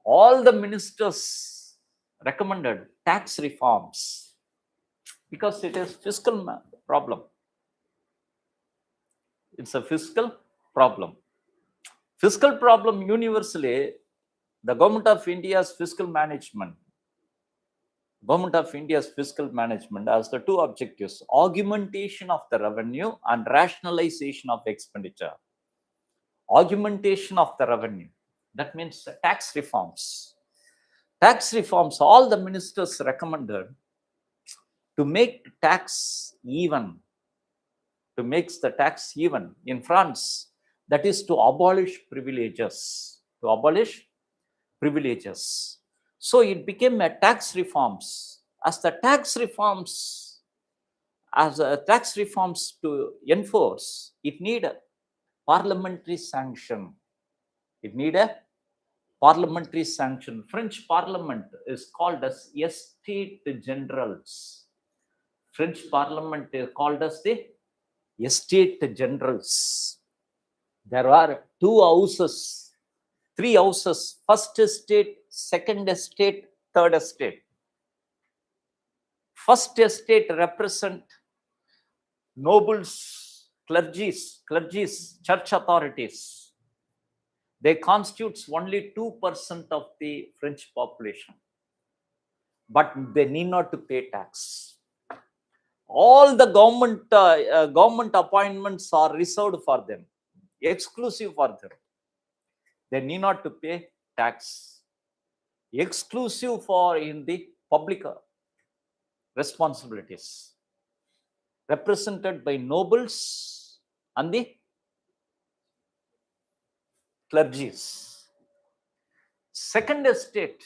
Speaker 1: All the ministers recommended tax reforms because it is fiscal problem. It's a fiscal problem. Fiscal problem universally, the government of India's fiscal management has the two objectives: augmentation of the revenue and rationalization of expenditure. Augmentation of the revenue. That means tax reforms. All the ministers recommended to make tax even. In France, that is to abolish privileges. So it became a tax reforms. As tax reforms to enforce, it need a parliamentary sanction. French parliament is called as Estate Generals. French parliament is called as the Estate Generals. There are three houses: first estate, second estate, third estate. First estate represent nobles, clergies, church authorities. They constitute only 2% of the French population, but they need not to pay tax. All the government appointments are reserved for them, exclusive for them. They need not to pay tax. Exclusive for in the public responsibilities. Represented by nobles and the clergies. Second estate.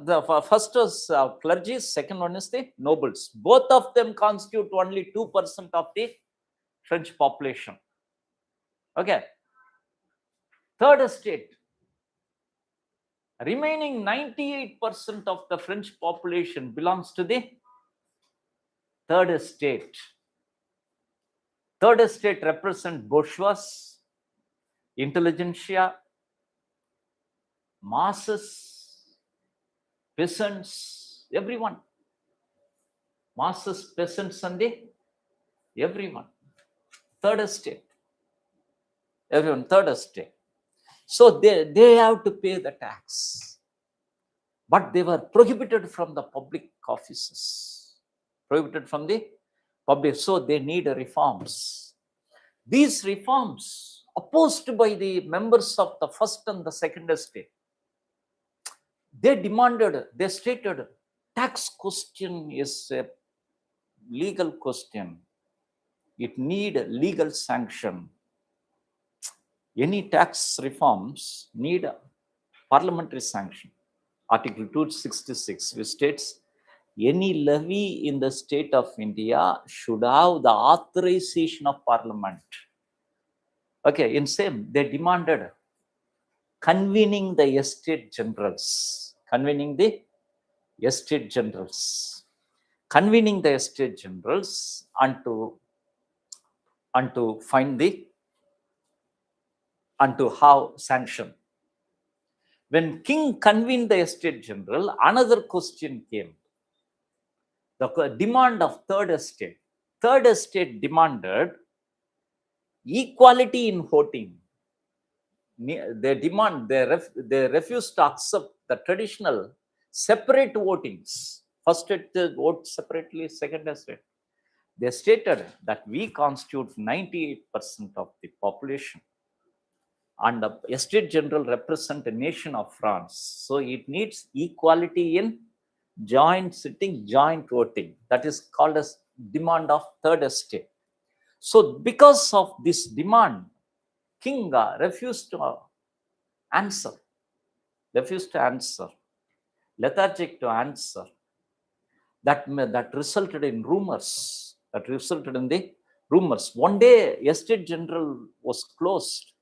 Speaker 1: The first is clergy, second one is the nobles. Both of them constitute only 2% of the French population. Okay. Third estate. Remaining 98% of the French population belongs to the third estate. Third estate represents bourgeois, intelligentsia, masses, peasants, everyone. Masses, peasants, and everyone. Third estate. Everyone, third estate. So they have to pay the tax. But they were prohibited from the public offices. Prohibited from the public. So they need reforms. These reforms, opposed by the members of the first and the second estate, they stated, tax question is a legal question. It need legal sanction. Any tax reforms need parliamentary sanction. Article 266, which states, any levy in the state of India should have the authorization of Parliament. Okay, in same, they demanded convening the estate generals. Convening the estate generals. Convening the estate generals and to find the and to have sanction. When king convened the estate general, another question came. The demand of third estate. Third estate demanded equality in voting. They refused to accept the traditional separate votings. First estate vote separately, second estate. They stated that we constitute 98% of the population. And the estate general represent a nation of France. So it needs equality in joint sitting, joint voting. That is called as demand of third estate. So because of this demand, king refused to answer, lethargic to answer. That resulted in rumors. One day, estate general was closed.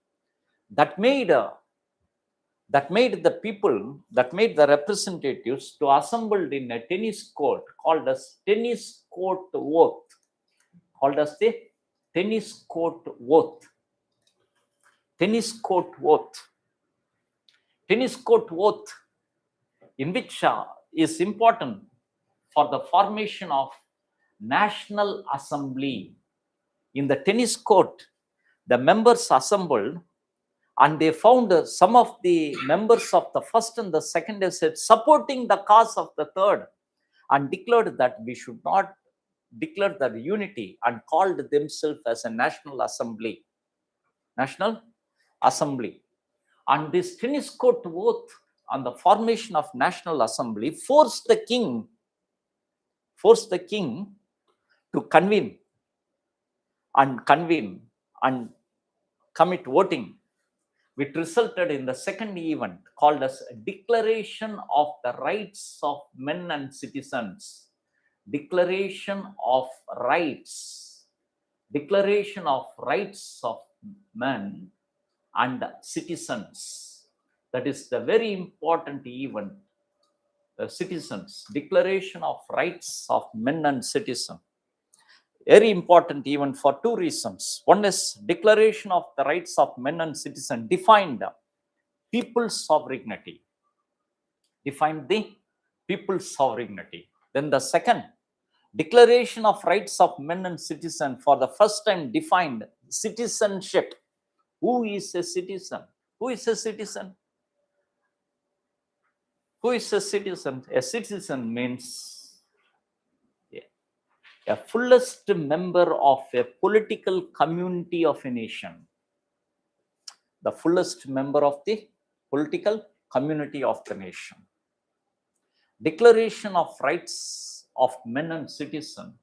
Speaker 1: That made the representatives to assembled in a tennis court called as tennis court oath. Called as the tennis court oath. Tennis court oath. Tennis court oath, in which is important for the formation of National Assembly. In the tennis court, the members assembled, and they found some of the members of the first and the second estate supporting the cause of the third, and declared that we should not declare the unity, and called themselves as a National Assembly. National Assembly. And this tennis court oath on the formation of National Assembly forced the king to convene and commit voting, which resulted in the second event called as Declaration of the Rights of Men and Citizens. Declaration of Rights. Declaration of Rights of Men and Citizens. That is the very important event. Citizens. Declaration of Rights of Men and Citizens. Very important event for two reasons. One is Declaration of the Rights of Men and Citizens defined people's sovereignty. Defined the people's sovereignty. Then the second, Declaration of Rights of Men and Citizens for the first time defined citizenship. Who is a citizen? Who is a citizen? Who is a citizen? A citizen means a fullest member of a political community of a nation. The fullest member of the political community of the nation. Declaration of Rights of Men and Citizens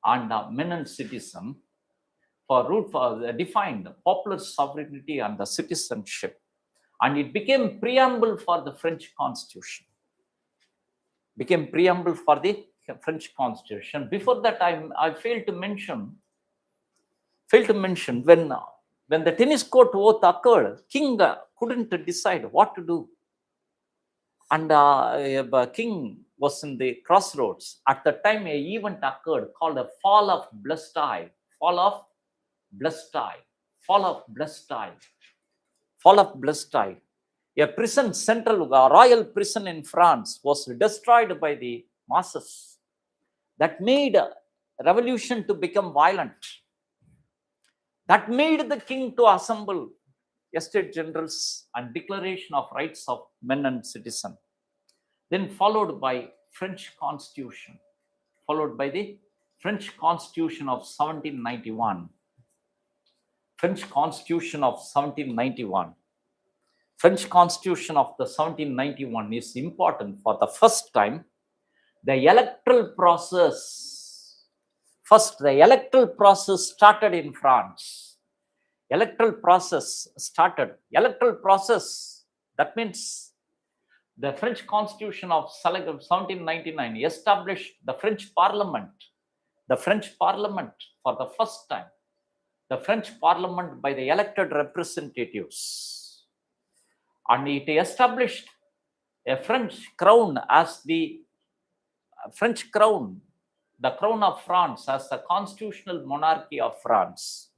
Speaker 1: and men and citizen for defined popular sovereignty and the citizenship. And it became preamble for the French Constitution. Became preamble for the French Constitution. Before that, I failed to mention when the tennis court oath occurred, king couldn't decide what to do, and king was in the crossroads. At the time, an event occurred called the Fall of Bastille. Fall of Bastille. Fall of Bastille. Fall of Bastille. A prison, central royal prison in France, was destroyed by the masses. that made revolution to become violent, that made the king to assemble estate generals and declaration of rights of men and citizen, then followed by French Constitution, followed by the French Constitution of 1791. French Constitution of 1791. French Constitution of the 1791 is important. For the first time, the electoral process, the electoral process started in France. Electoral process started. Electoral process, that means the French Constitution of 1799 established the French Parliament. The French Parliament for the first time. The French Parliament by the elected representatives. And it established a French crown as the French crown, the crown of France as the constitutional monarchy of France.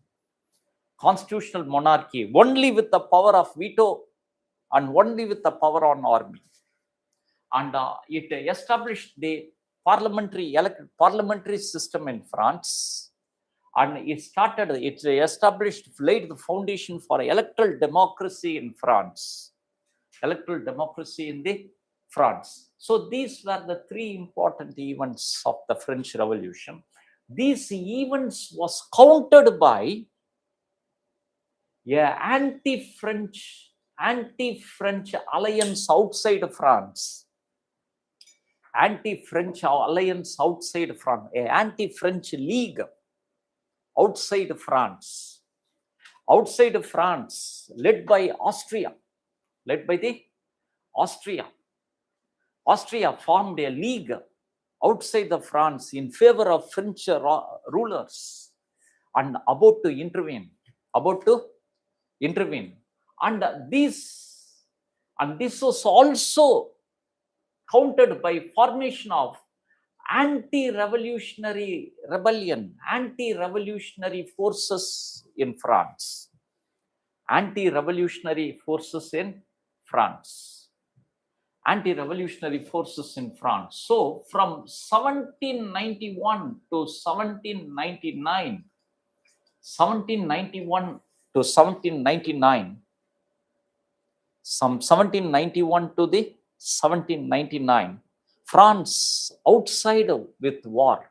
Speaker 1: Constitutional monarchy, only with the power of veto and only with the power on army. And it established the parliamentary system in France. And it established, laid the foundation for electoral democracy in France. Electoral democracy in the France. So these were the three important events of the French Revolution. These events was countered by an anti-French alliance outside France. Anti-French alliance outside France. An anti-French league outside France. Outside France, led by Austria. Led by the Austria. Austria formed a league outside of France in favor of French rulers and about to intervene. And this was also countered by formation of anti-revolutionary rebellion, anti-revolutionary forces in France. Anti-revolutionary forces in France. Anti-revolutionary forces in France. So from 1791 to 1799, 1791 to 1799, from 1791 to the 1799, France outside with war,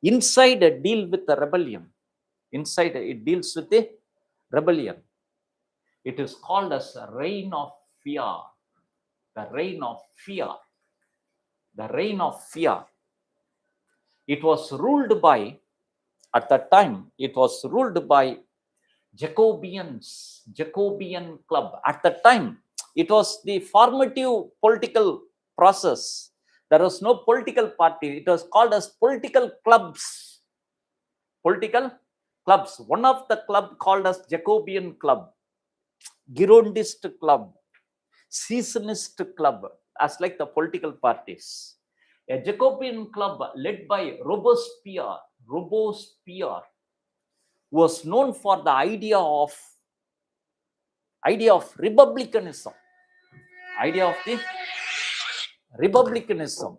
Speaker 1: inside deal with the rebellion. Inside it deals with the rebellion. It is called as a reign of fear. The reign of fear. The reign of fear. It was ruled by, at that time, it was ruled by Jacobians, Jacobian club. At that time, it was the formative political process. There was no political party. It was called as political clubs. Political clubs. One of the club called as Jacobian club, Girondist club, Secessionist club, as like the political parties. A Jacobian club led by Robespierre was known for the idea of republicanism. Idea of the republicanism.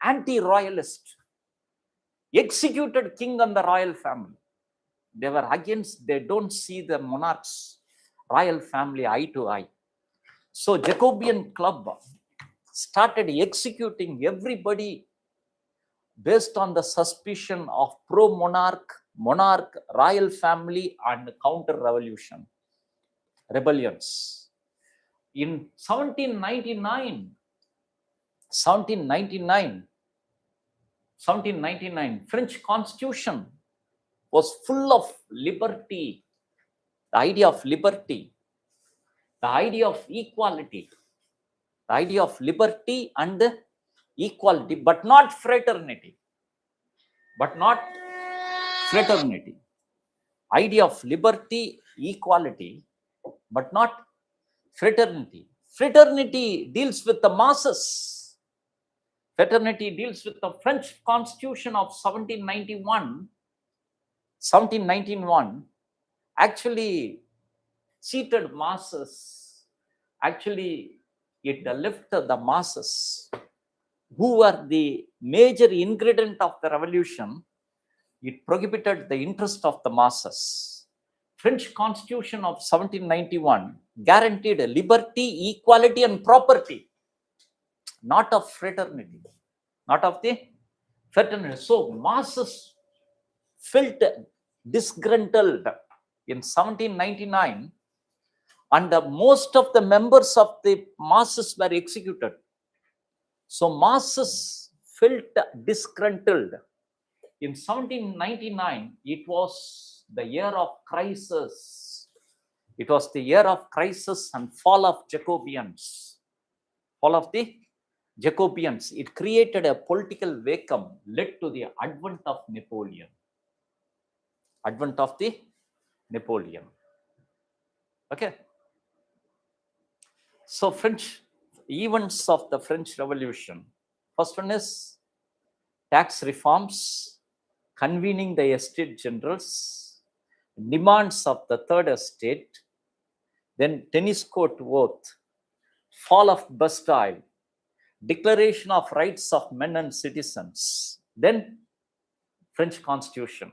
Speaker 1: Anti-royalist. Executed king and the royal family. They were against, they don't see the monarchs, royal family eye to eye. So Jacobian club started executing everybody based on the suspicion of pro-monarch, royal family and counter-revolution, rebellions. In 1799, French Constitution was full of liberty, the idea of liberty, the idea of equality, the idea of liberty and equality, but not fraternity. But not fraternity. Idea of liberty, equality, but not fraternity. Fraternity deals with the masses. Fraternity deals with the French Constitution of 1791 actually cheated masses. Actually, it left the masses. who were the major ingredient of the revolution, it prohibited the interest of the masses. French Constitution of 1791 guaranteed liberty, equality, and property, not of fraternity, not of the fraternity. So masses felt disgruntled in 1799, and most of the members of the masses were executed. So masses felt disgruntled. In 1799, it was the year of crisis. It was the year of crisis and fall of Jacobians. Fall of the Jacobians. It created a political vacuum, led to the advent of Napoleon. Advent of the Napoleon. Okay. So French events of the French Revolution. First one is tax reforms, convening the estate generals, demands of the third estate, then tennis court oath, fall of Bastille, declaration of rights of men and citizens, then French Constitution.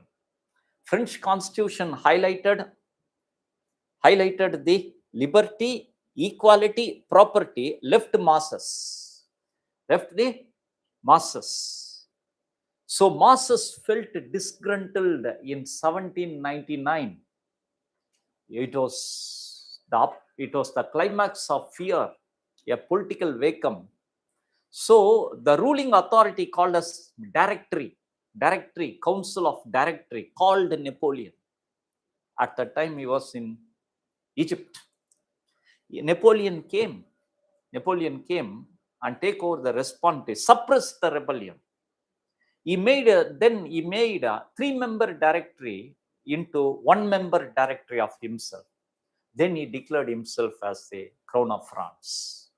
Speaker 1: French Constitution highlighted the liberty, equality, property, left masses. Left the masses. So masses felt disgruntled in 1799. It was the climax of fear, a political vacuum. So the ruling authority called us Directory, Council of Directory, called Napoleon. At that time he was in Egypt. Napoleon came and take over the responsibility, suppress the rebellion. He made a 3-member directory into 1-member directory of himself. Then he declared himself as the Crown of France.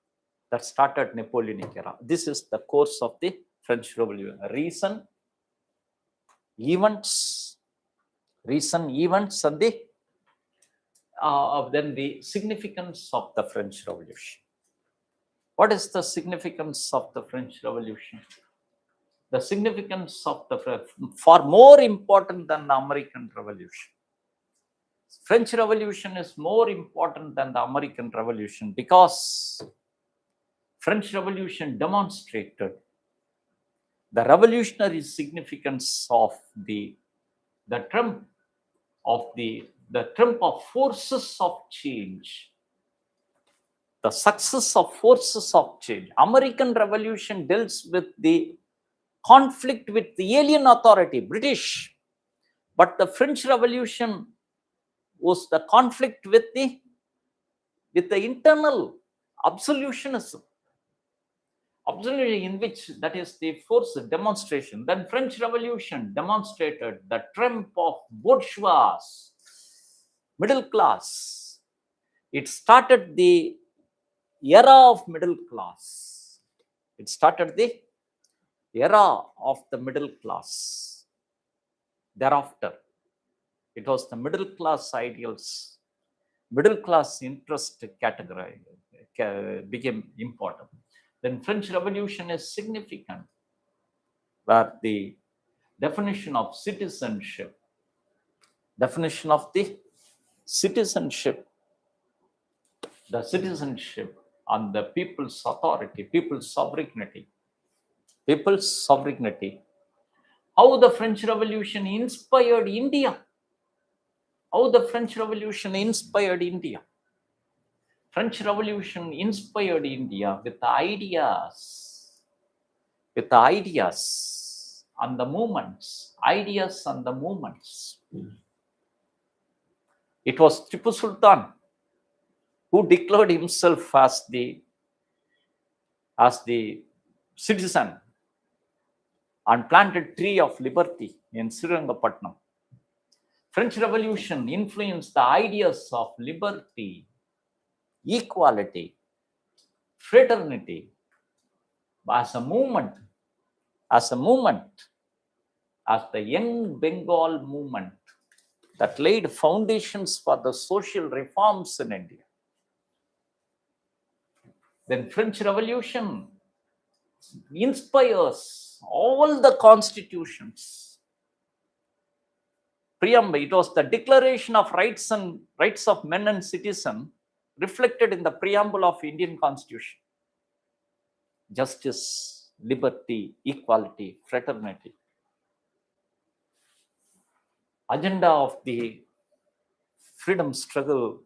Speaker 1: That started Napoleonic era. This is the course of the French Revolution. Recent events and then the significance of the French Revolution. What is the significance of the French Revolution? The significance of the far more important than the American Revolution. French Revolution is more important than the American Revolution because French Revolution demonstrated the revolutionary significance of the trump of forces of change, the success of forces of change. American Revolution deals with the conflict with the alien authority, British, but the French Revolution was the conflict with the internal absolutionism, in which that is the force demonstration. Then French Revolution demonstrated the triumph of bourgeois middle class. It started the era of middle class. It started the era of the middle class. Thereafter, it was the middle class ideals, middle class interest category became important. Then French Revolution is significant, where the definition of citizenship on the people's authority, people's sovereignty. How the French Revolution inspired India. French Revolution inspired India with ideas and the movements. It was Tipu Sultan who declared himself as the citizen and planted tree of liberty in Srirangapatnam. French Revolution influenced the ideas of liberty, equality, fraternity as a movement, as the Young Bengal movement that laid foundations for the social reforms in India. Then French Revolution inspires all the constitutions. Preamble, it was the Declaration of Rights of Men and Citizens reflected in the preamble of Indian Constitution. Justice, liberty, equality, fraternity. Agenda of the freedom struggle,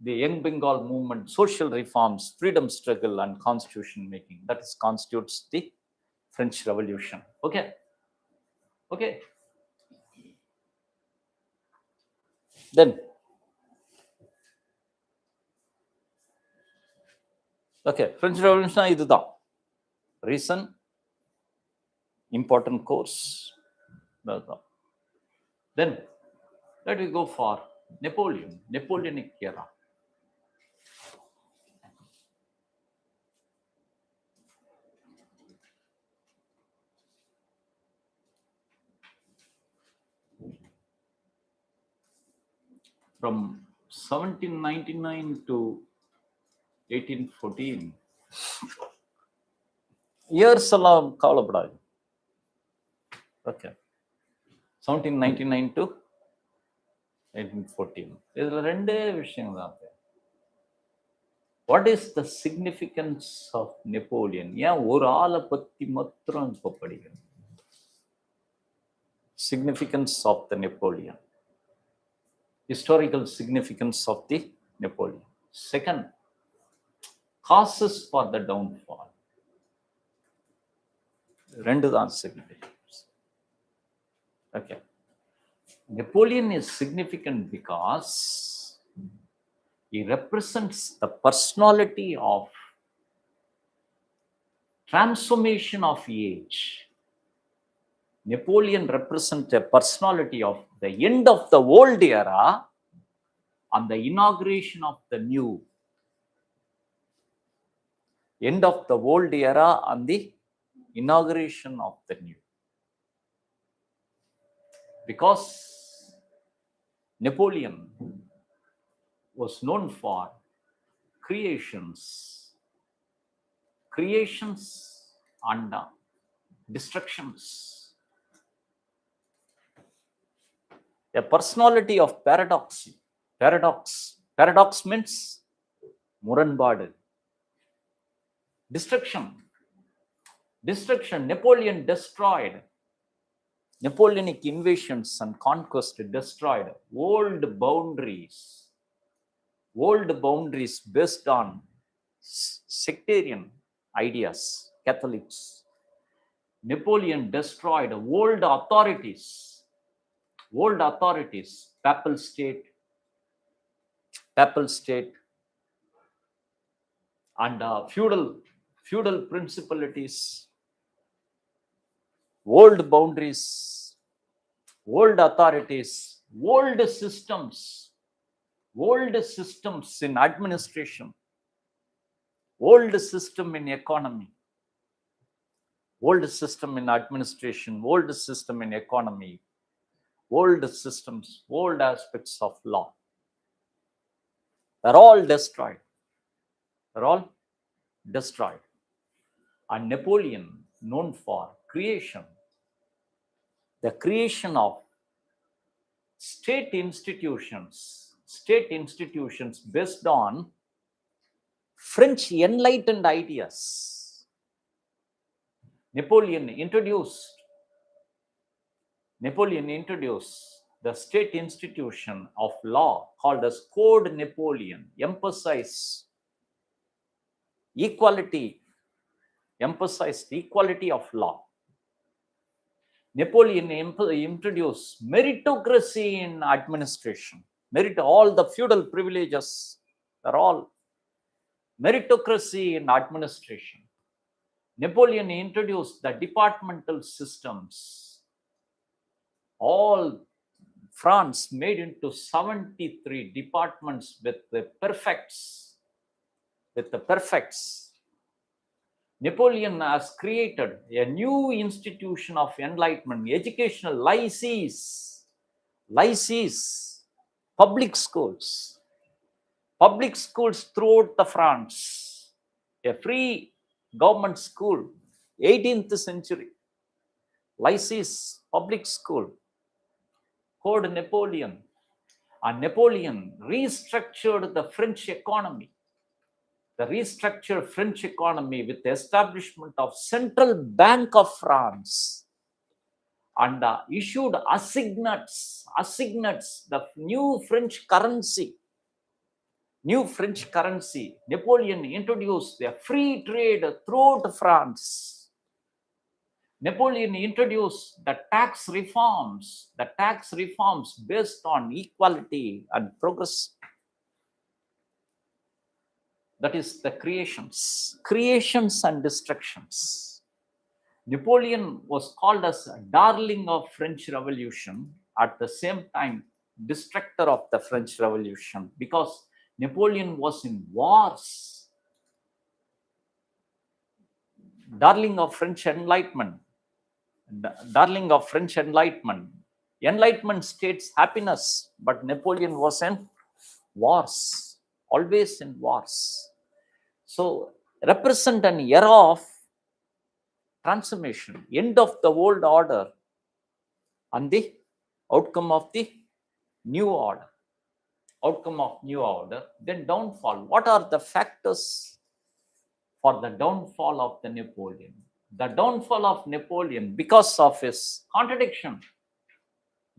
Speaker 1: the Young Bengal movement, social reforms, freedom struggle, and constitution making. That constitutes the French Revolution. Okay. Okay. Then, okay, French Revolution is the reason, important course. Then, let me go for Napoleonic era. From 1799 to 1814, years along Kalabada. Okay. 1799 to 1814. What is the significance of Napoleon? Significance of the Napoleon. Historical significance of the Napoleon. Second, causes for the downfall. Okay. Napoleon is significant because he represents the personality of transformation of age. Napoleon represents a personality of the end of the old era and the inauguration of the new. End of the old era and the inauguration of the new. Because Napoleon was known for creations and destructions. A personality of paradox. Paradox means muranbadu. Destruction. Napoleon destroyed. Napoleonic invasions and conquest destroyed old boundaries based on sectarian ideas, Catholics. Napoleon destroyed old authorities, papal state, and feudal principalities, old boundaries, old authorities, old systems in administration, old system in economy, old system in administration, old system in economy, old systems, old aspects of law. They're all destroyed. And Napoleon, known for creation, the creation of state institutions based on French enlightened ideas. Napoleon introduced the state institution of law called as Code Napoleon, emphasized the equality of law. Napoleon introduced meritocracy in administration. All the feudal privileges are all meritocracy in administration. Napoleon introduced the departmental systems. All France made into 73 departments with the perfects. Napoleon has created a new institution of enlightenment, educational lycees, public schools throughout the France, a free government school, 18th century, lycees, public school, Code Napoleon. And Napoleon restructured the French economy, the restructured French economy with the establishment of Central Bank of France, and issued assignats, the new French currency. Napoleon introduced a free trade throughout France. Napoleon introduced the tax reforms based on equality and progress. That is the creations and destructions. Napoleon was called as a darling of French Revolution, at the same time destructor of the French Revolution, because Napoleon was in wars. Darling of French Enlightenment. Enlightenment states happiness, but Napoleon was in wars, always in wars. So, represent an era of transformation, end of the old order, and the outcome of the new order. Then downfall. What are the factors for the downfall of the Napoleon? The downfall of Napoleon, because of his contradiction,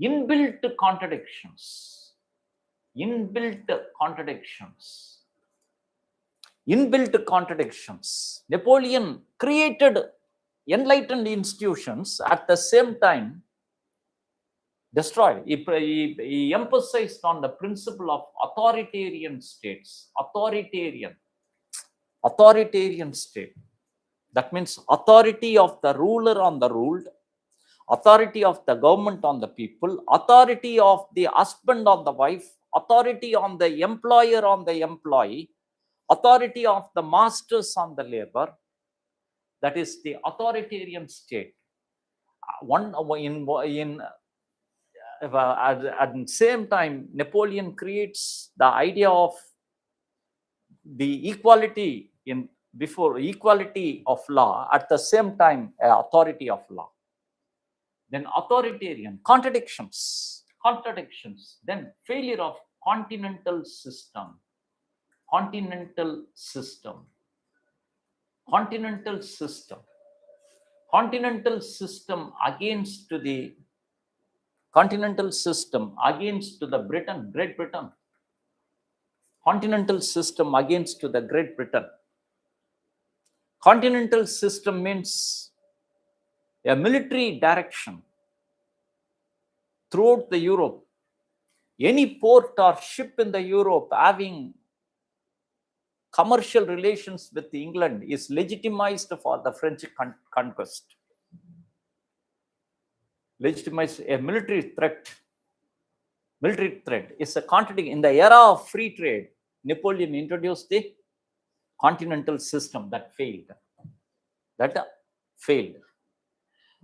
Speaker 1: inbuilt contradictions. Napoleon created enlightened institutions, at the same time destroyed. He emphasized on the principle of authoritarian states. Authoritarian state. That means authority of the ruler on the ruled, authority of the government on the people, authority of the husband on the wife, authority on the employer on the employee, authority of the masters on the labor. That is the authoritarian state. At the same time, Napoleon creates the idea of the equality of law, at the same time authority of law. Then authoritarian contradictions. Then failure of continental system against the Great Britain. Continental system against the Great Britain. Continental system means a military direction throughout the Europe. Any port or ship in the Europe having commercial relations with England is legitimized for the French conquest. Legitimized a military threat. Military threat is a contradiction. In the era of free trade, Napoleon introduced the continental system that failed.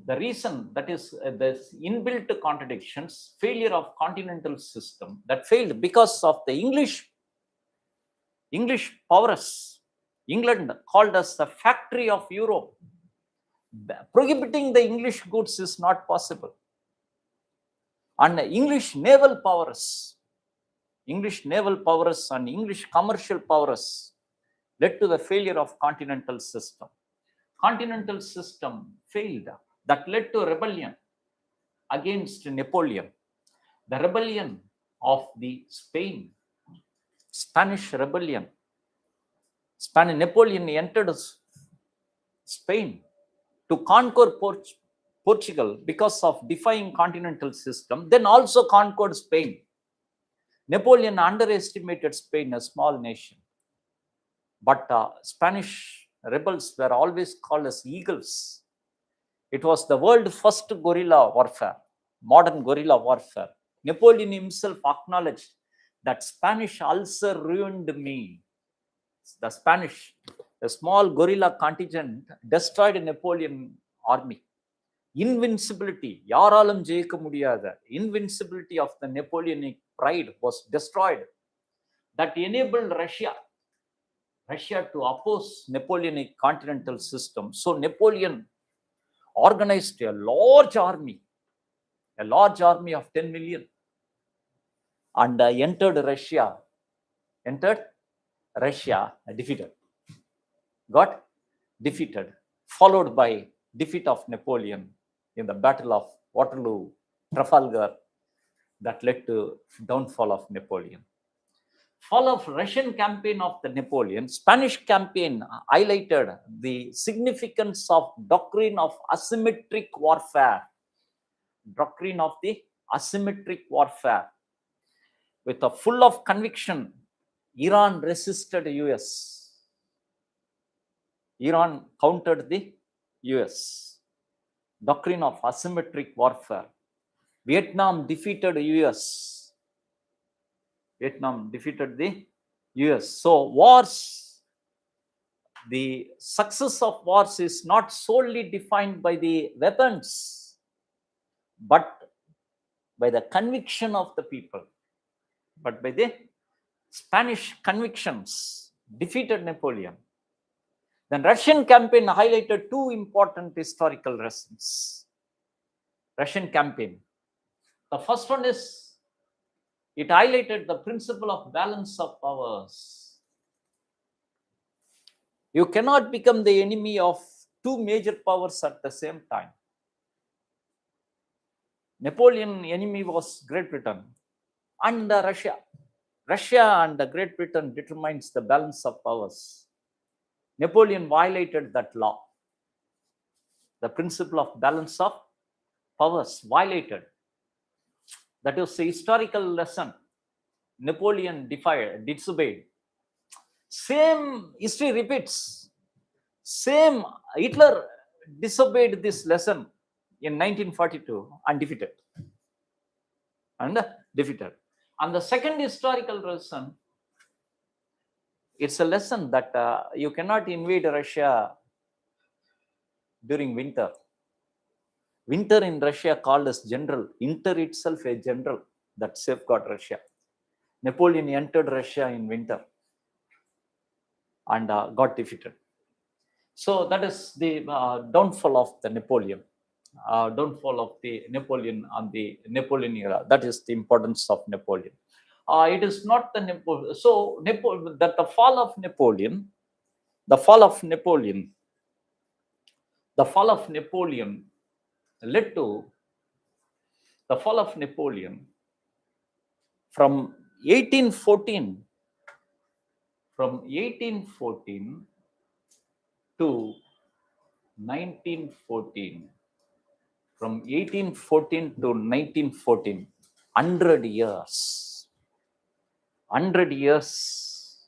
Speaker 1: The reason, that is the inbuilt contradictions, failure of continental system that failed because of the English powers. England called us the factory of Europe. Prohibiting the English goods is not possible. And English naval powers and English commercial powers led to the failure of continental system. Continental system failed. That led to rebellion against Napoleon. The rebellion of the Spanish rebellion. Napoleon entered Spain to conquer Portugal because of defying continental system, then also conquered Spain. Napoleon underestimated Spain, a small nation. But Spanish rebels were always called as eagles. It was the world's first guerrilla warfare, modern guerrilla warfare. Napoleon himself acknowledged that Spanish ulcer ruined me. The small guerrilla contingent destroyed Napoleon army. Invincibility, யாராலும் ஜெயிக்க முடியாத invincibility of the Napoleonic pride was destroyed. That enabled Russia Russia to oppose Napoleonic continental system. So Napoleon organized a large army of 10 million, and entered Russia, defeated, got defeated, followed by defeat of Napoleon in the Battle of Waterloo, Trafalgar, that led to downfall of Napoleon. Fall of Russian campaign of the Napoleon, Spanish campaign highlighted the significance of doctrine of asymmetric warfare. Doctrine of the asymmetric warfare. With a full of conviction, Iran resisted US. Iran countered the US. Doctrine of asymmetric warfare. Vietnam defeated US. Vietnam defeated the US. So wars, the success of wars is not solely defined by the weapons, but by the conviction of the people. But by the Spanish convictions, defeated Napoleon. Then Russian campaign highlighted two important historical lessons. Russian campaign. The first one is, it highlighted the principle of balance of powers. You cannot become the enemy of two major powers at the same time. Napoleon's enemy was Great Britain and Russia. Russia and Great Britain determines the balance of powers. Napoleon violated that law. The principle of balance of powers violated. That was a historical lesson. Napoleon disobeyed. Same history repeats. Same Hitler disobeyed this lesson in 1942 and defeated. And the second historical lesson, it's a lesson that you cannot invade Russia during winter. Winter in Russia called as general. Winter itself a general that safeguard Russia. Napoleon entered Russia in winter and got defeated. So that is the downfall of the Napoleon. Downfall of the Napoleon and the Napoleon era. That is the importance of Napoleon. It is not the Napoleon. So that the fall of Napoleon led to the fall of Napoleon from 1814 to 1914. From 1814 to 1914, 100 years. 100 years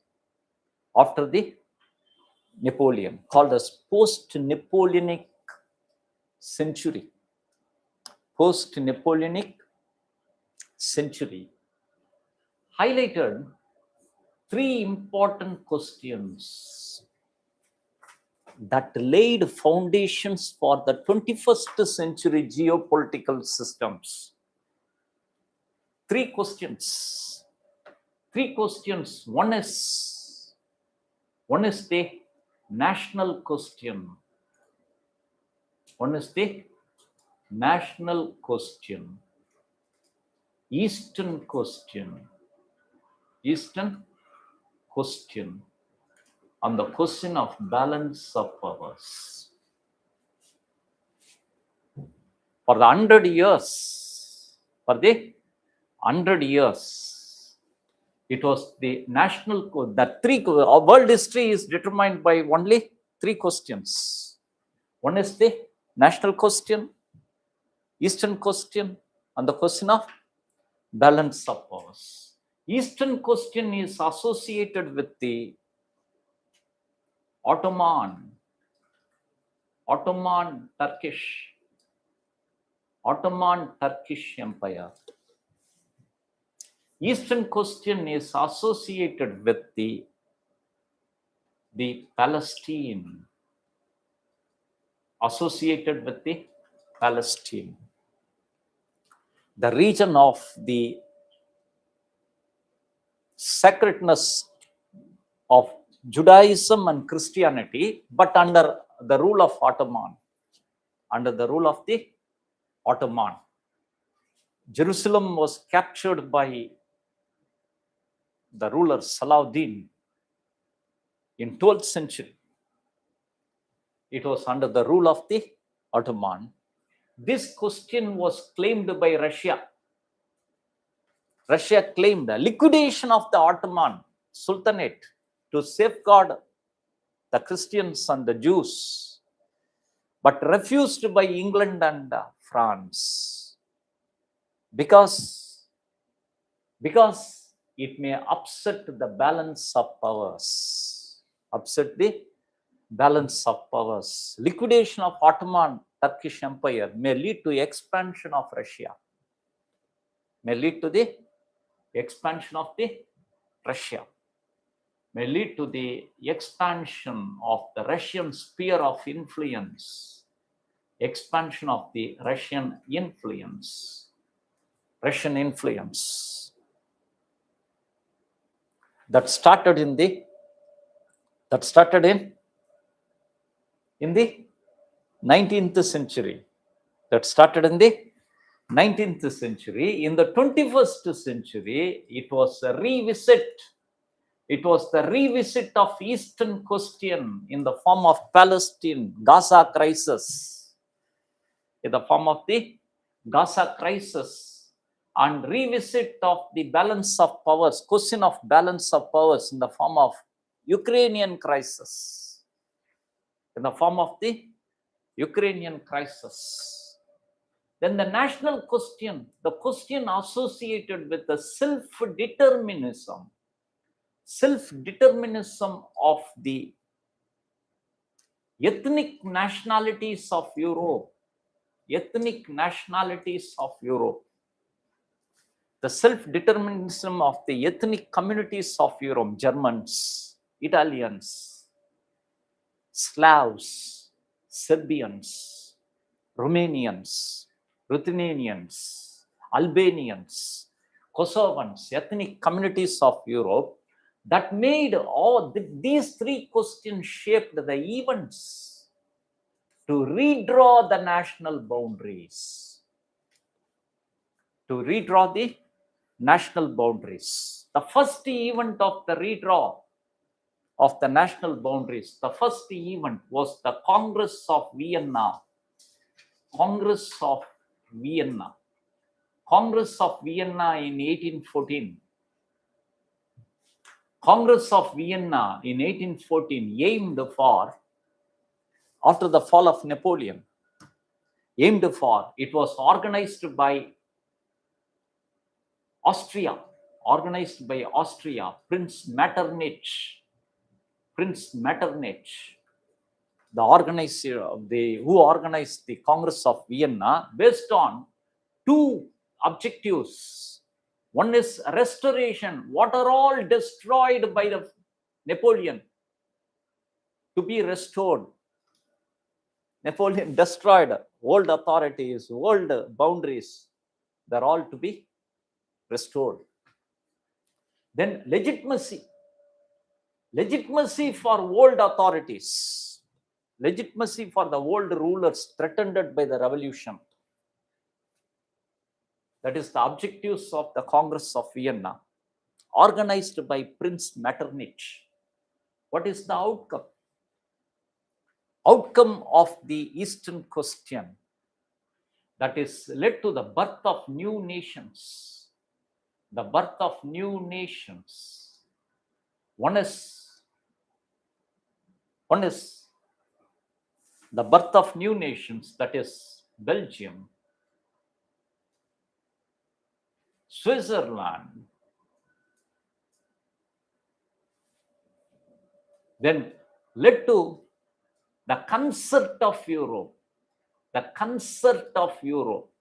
Speaker 1: after the Napoleon, called as post-Napoleonic century. Post-Napoleonic century highlighted three important questions that laid foundations for the 21st century geopolitical systems. Three questions. One is the national question. Eastern question, on the question of balance of powers. For the 100 years, it was the national, world history is determined by only three questions. One is the national question, Eastern question, and the question of balance of powers. Eastern question is associated with the Ottoman Turkish Empire. Eastern question is associated with the Palestine. The region of the sacredness of Judaism and Christianity, but under the rule of Ottoman. Under the rule of the Ottoman. Jerusalem was captured by the ruler Salahuddin in 12th century. It was under the rule of the Ottoman. This question was claimed by Russia. Russia claimed the liquidation of the Ottoman Sultanate to safeguard the Christians and the Jews, but refused by England and France because it may upset the balance of powers. Upset the balance of powers. Liquidation of Ottoman Turkish Empire may lead to expansion of Russia. May lead to the expansion of the Russia. May lead to the expansion of the Russian sphere of influence. Expansion of the Russian influence. Russian influence. That started in the 19th century. That started in the 19th century. In the 21st century, it was a revisit. It was the revisit of Eastern question in the form of Palestine, Gaza crisis. In the form of the Gaza crisis, and revisit of the balance of powers, question of balance of powers in the form of Ukrainian crisis. In the form of the Ukrainian crisis. Then the national question, the question associated with the self-determinism of the ethnic nationalities of Europe. Ethnic nationalities of Europe. The self-determinism of the ethnic communities of Europe. Germans, Italians, Slavs, Serbians, Romanians, Ruthenians, Albanians, Kosovans, ethnic communities of Europe, that made all these three questions shaped the events to redraw the national boundaries. To redraw the national boundaries. The first event of the redraw of the national boundaries, the first event was the Congress of Vienna. Congress of Vienna. Congress of Vienna in 1814. Congress of Vienna in 1814 aimed for, after the fall of Napoleon, aimed for, it was organized by Austria, Prince Metternich, the organizer of who organized the Congress of Vienna, based on two objectives. One is restoration. What are all destroyed by the Napoleon to be restored? Napoleon destroyed old authorities, old boundaries. They're all to be restored. Then legitimacy. Legitimacy for old authorities. Legitimacy for the old rulers threatened by the revolution. That is the objectives of the Congress of Vienna, organized by Prince Metternich. What is the outcome? Outcome of the Eastern question that is led to the birth of new nations. The birth of new nations. One is the birth of new nations, that is Belgium, Switzerland, then led to the concert of Europe. The concert of Europe.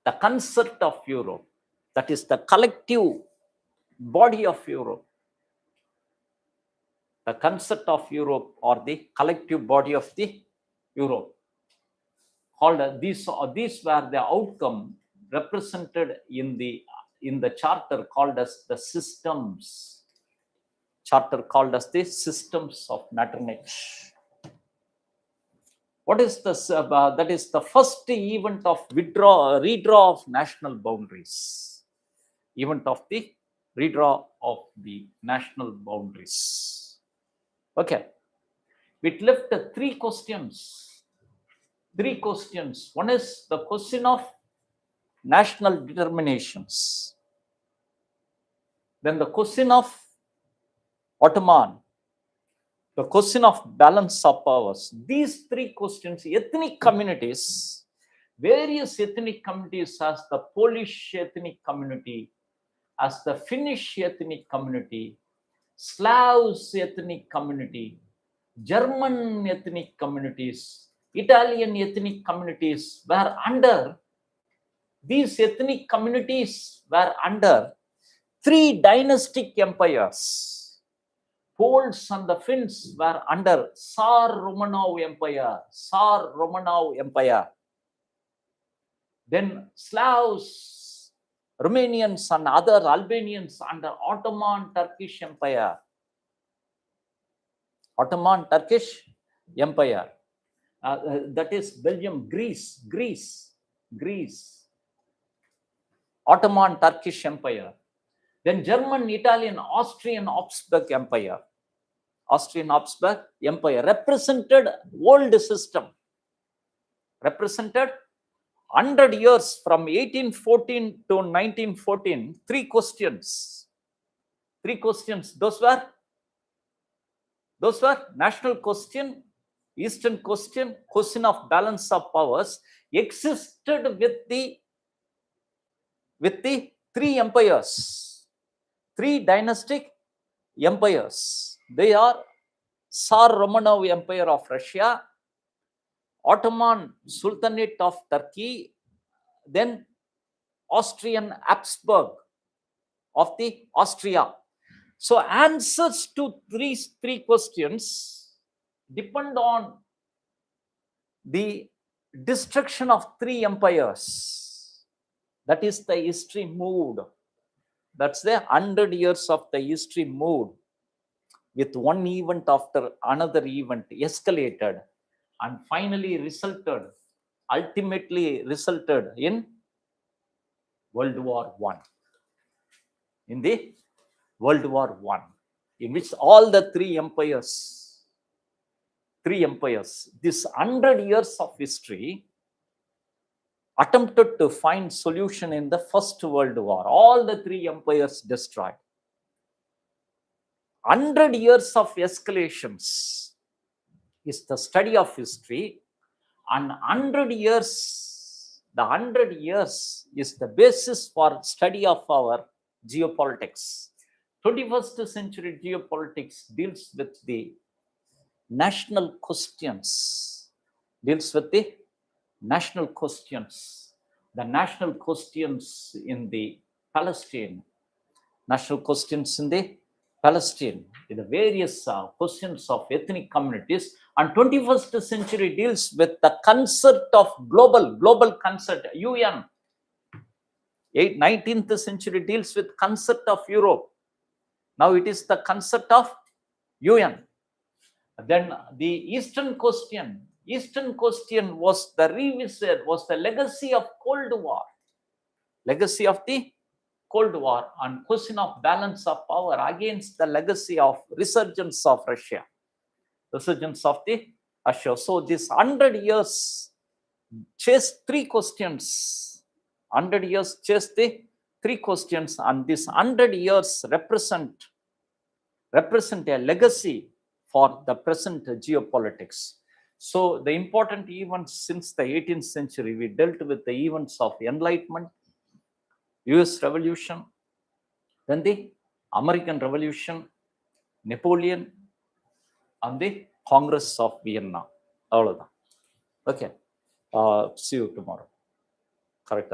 Speaker 1: The concert of Europe. That is the collective body of Europe. The concert of Europe, or the collective body of the Europe. Called these were the outcome represented in the charter called as the systems. charter called as the systems of matronage. What is this? That is the first event of redraw of national boundaries. Event of the redraw of the national boundaries. Okay. It left three questions. Three questions. One is the question of national determinations. Then the question of Ottoman. The question of balance of powers. These three questions, ethnic communities, various ethnic communities as the Polish ethnic community, as the Finnish ethnic community, Slavs ethnic community, German ethnic communities, Italian ethnic communities were under, these ethnic communities were under three dynastic empires. Poles and the Finns were under Tsar Romanov Empire, Tsar Romanov Empire. Then Slavs, Romanians and other Albanians under Ottoman Turkish Empire. Ottoman Turkish Empire. That is Belgium, Greece. Ottoman Turkish Empire. Then German, Italian, Austrian Habsburg Empire. Austrian Habsburg Empire represented old system. Represented 100 years from 1814 to 1914. Three questions. Three questions. Those were national question, Eastern question, question of balance of powers existed with the three empires. Three dynastic empires. They are Tsar Romanov Empire of Russia, Ottoman Sultanate of Turkey, then Austrian Habsburg of the Austria. So answers to these three questions depend on the destruction of three empires. That is the history mood. That's the 100 years of the history mood, with one event after another event escalated and finally ultimately resulted in World War I. In the World War I, in which all the three empires, this 100 years of history attempted to find solution in the First World War. All the three empires destroyed. 100 years of escalations is the study of history, and 100 years is the basis for study of our geopolitics. 21st century geopolitics deals with the national questions, the national questions in the Palestine, the various questions of ethnic communities. And 21st century deals with the concept of global concept, UN. 19th century deals with concept of Europe. Now it is the concept of UN. Then the Eastern question was the revisit, was the legacy of Cold War. Legacy of the Cold War and question of balance of power against the legacy of resurgence of Russia. So this 100 years chased three questions. 100 years chased the three questions, and this 100 years represent a legacy for the present geopolitics. So the important events since the 18th century, we dealt with the events of Enlightenment, US Revolution, then the American Revolution, Napoleon, and the Congress of Vienna. All of that. Okay. See you tomorrow. Correct.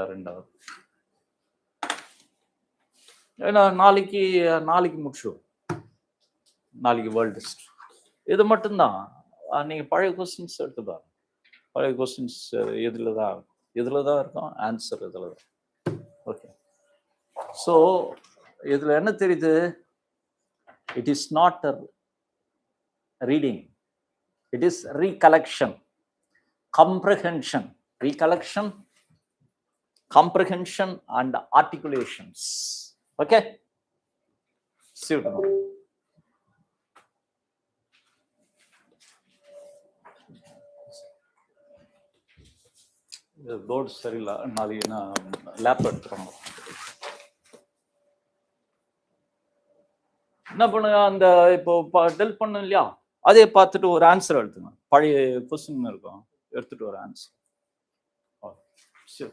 Speaker 1: நாளைக்கு முடிச்சுடுவோம். நாளைக்கு world history இது மட்டும்தான். நீங்கள் பழைய questions எடுத்து பாருங்க. பழைய questions இதில் தான் இருக்கும், ஆன்சர் இதில் தான். ஓகே. ஸோ இதில் என்ன தெரியுது, It is not a reading. It is recollection, comprehension, recollection, comprehension, and articulations. Okay? See you tomorrow. Board சரியில்லை, நாளைக்கு நான் லேப் எடுத்துகிறோம். என்ன பண்ணுங்க, அந்த இப்போ டெல் பண்ண இல்லையா, அதே பார்த்துட்டு ஒரு ஆன்சர் எடுத்துங்க. பழைய கொஸ்டின் இருக்கும், எடுத்துட்டு ஒரு ஆன்சர். சரி.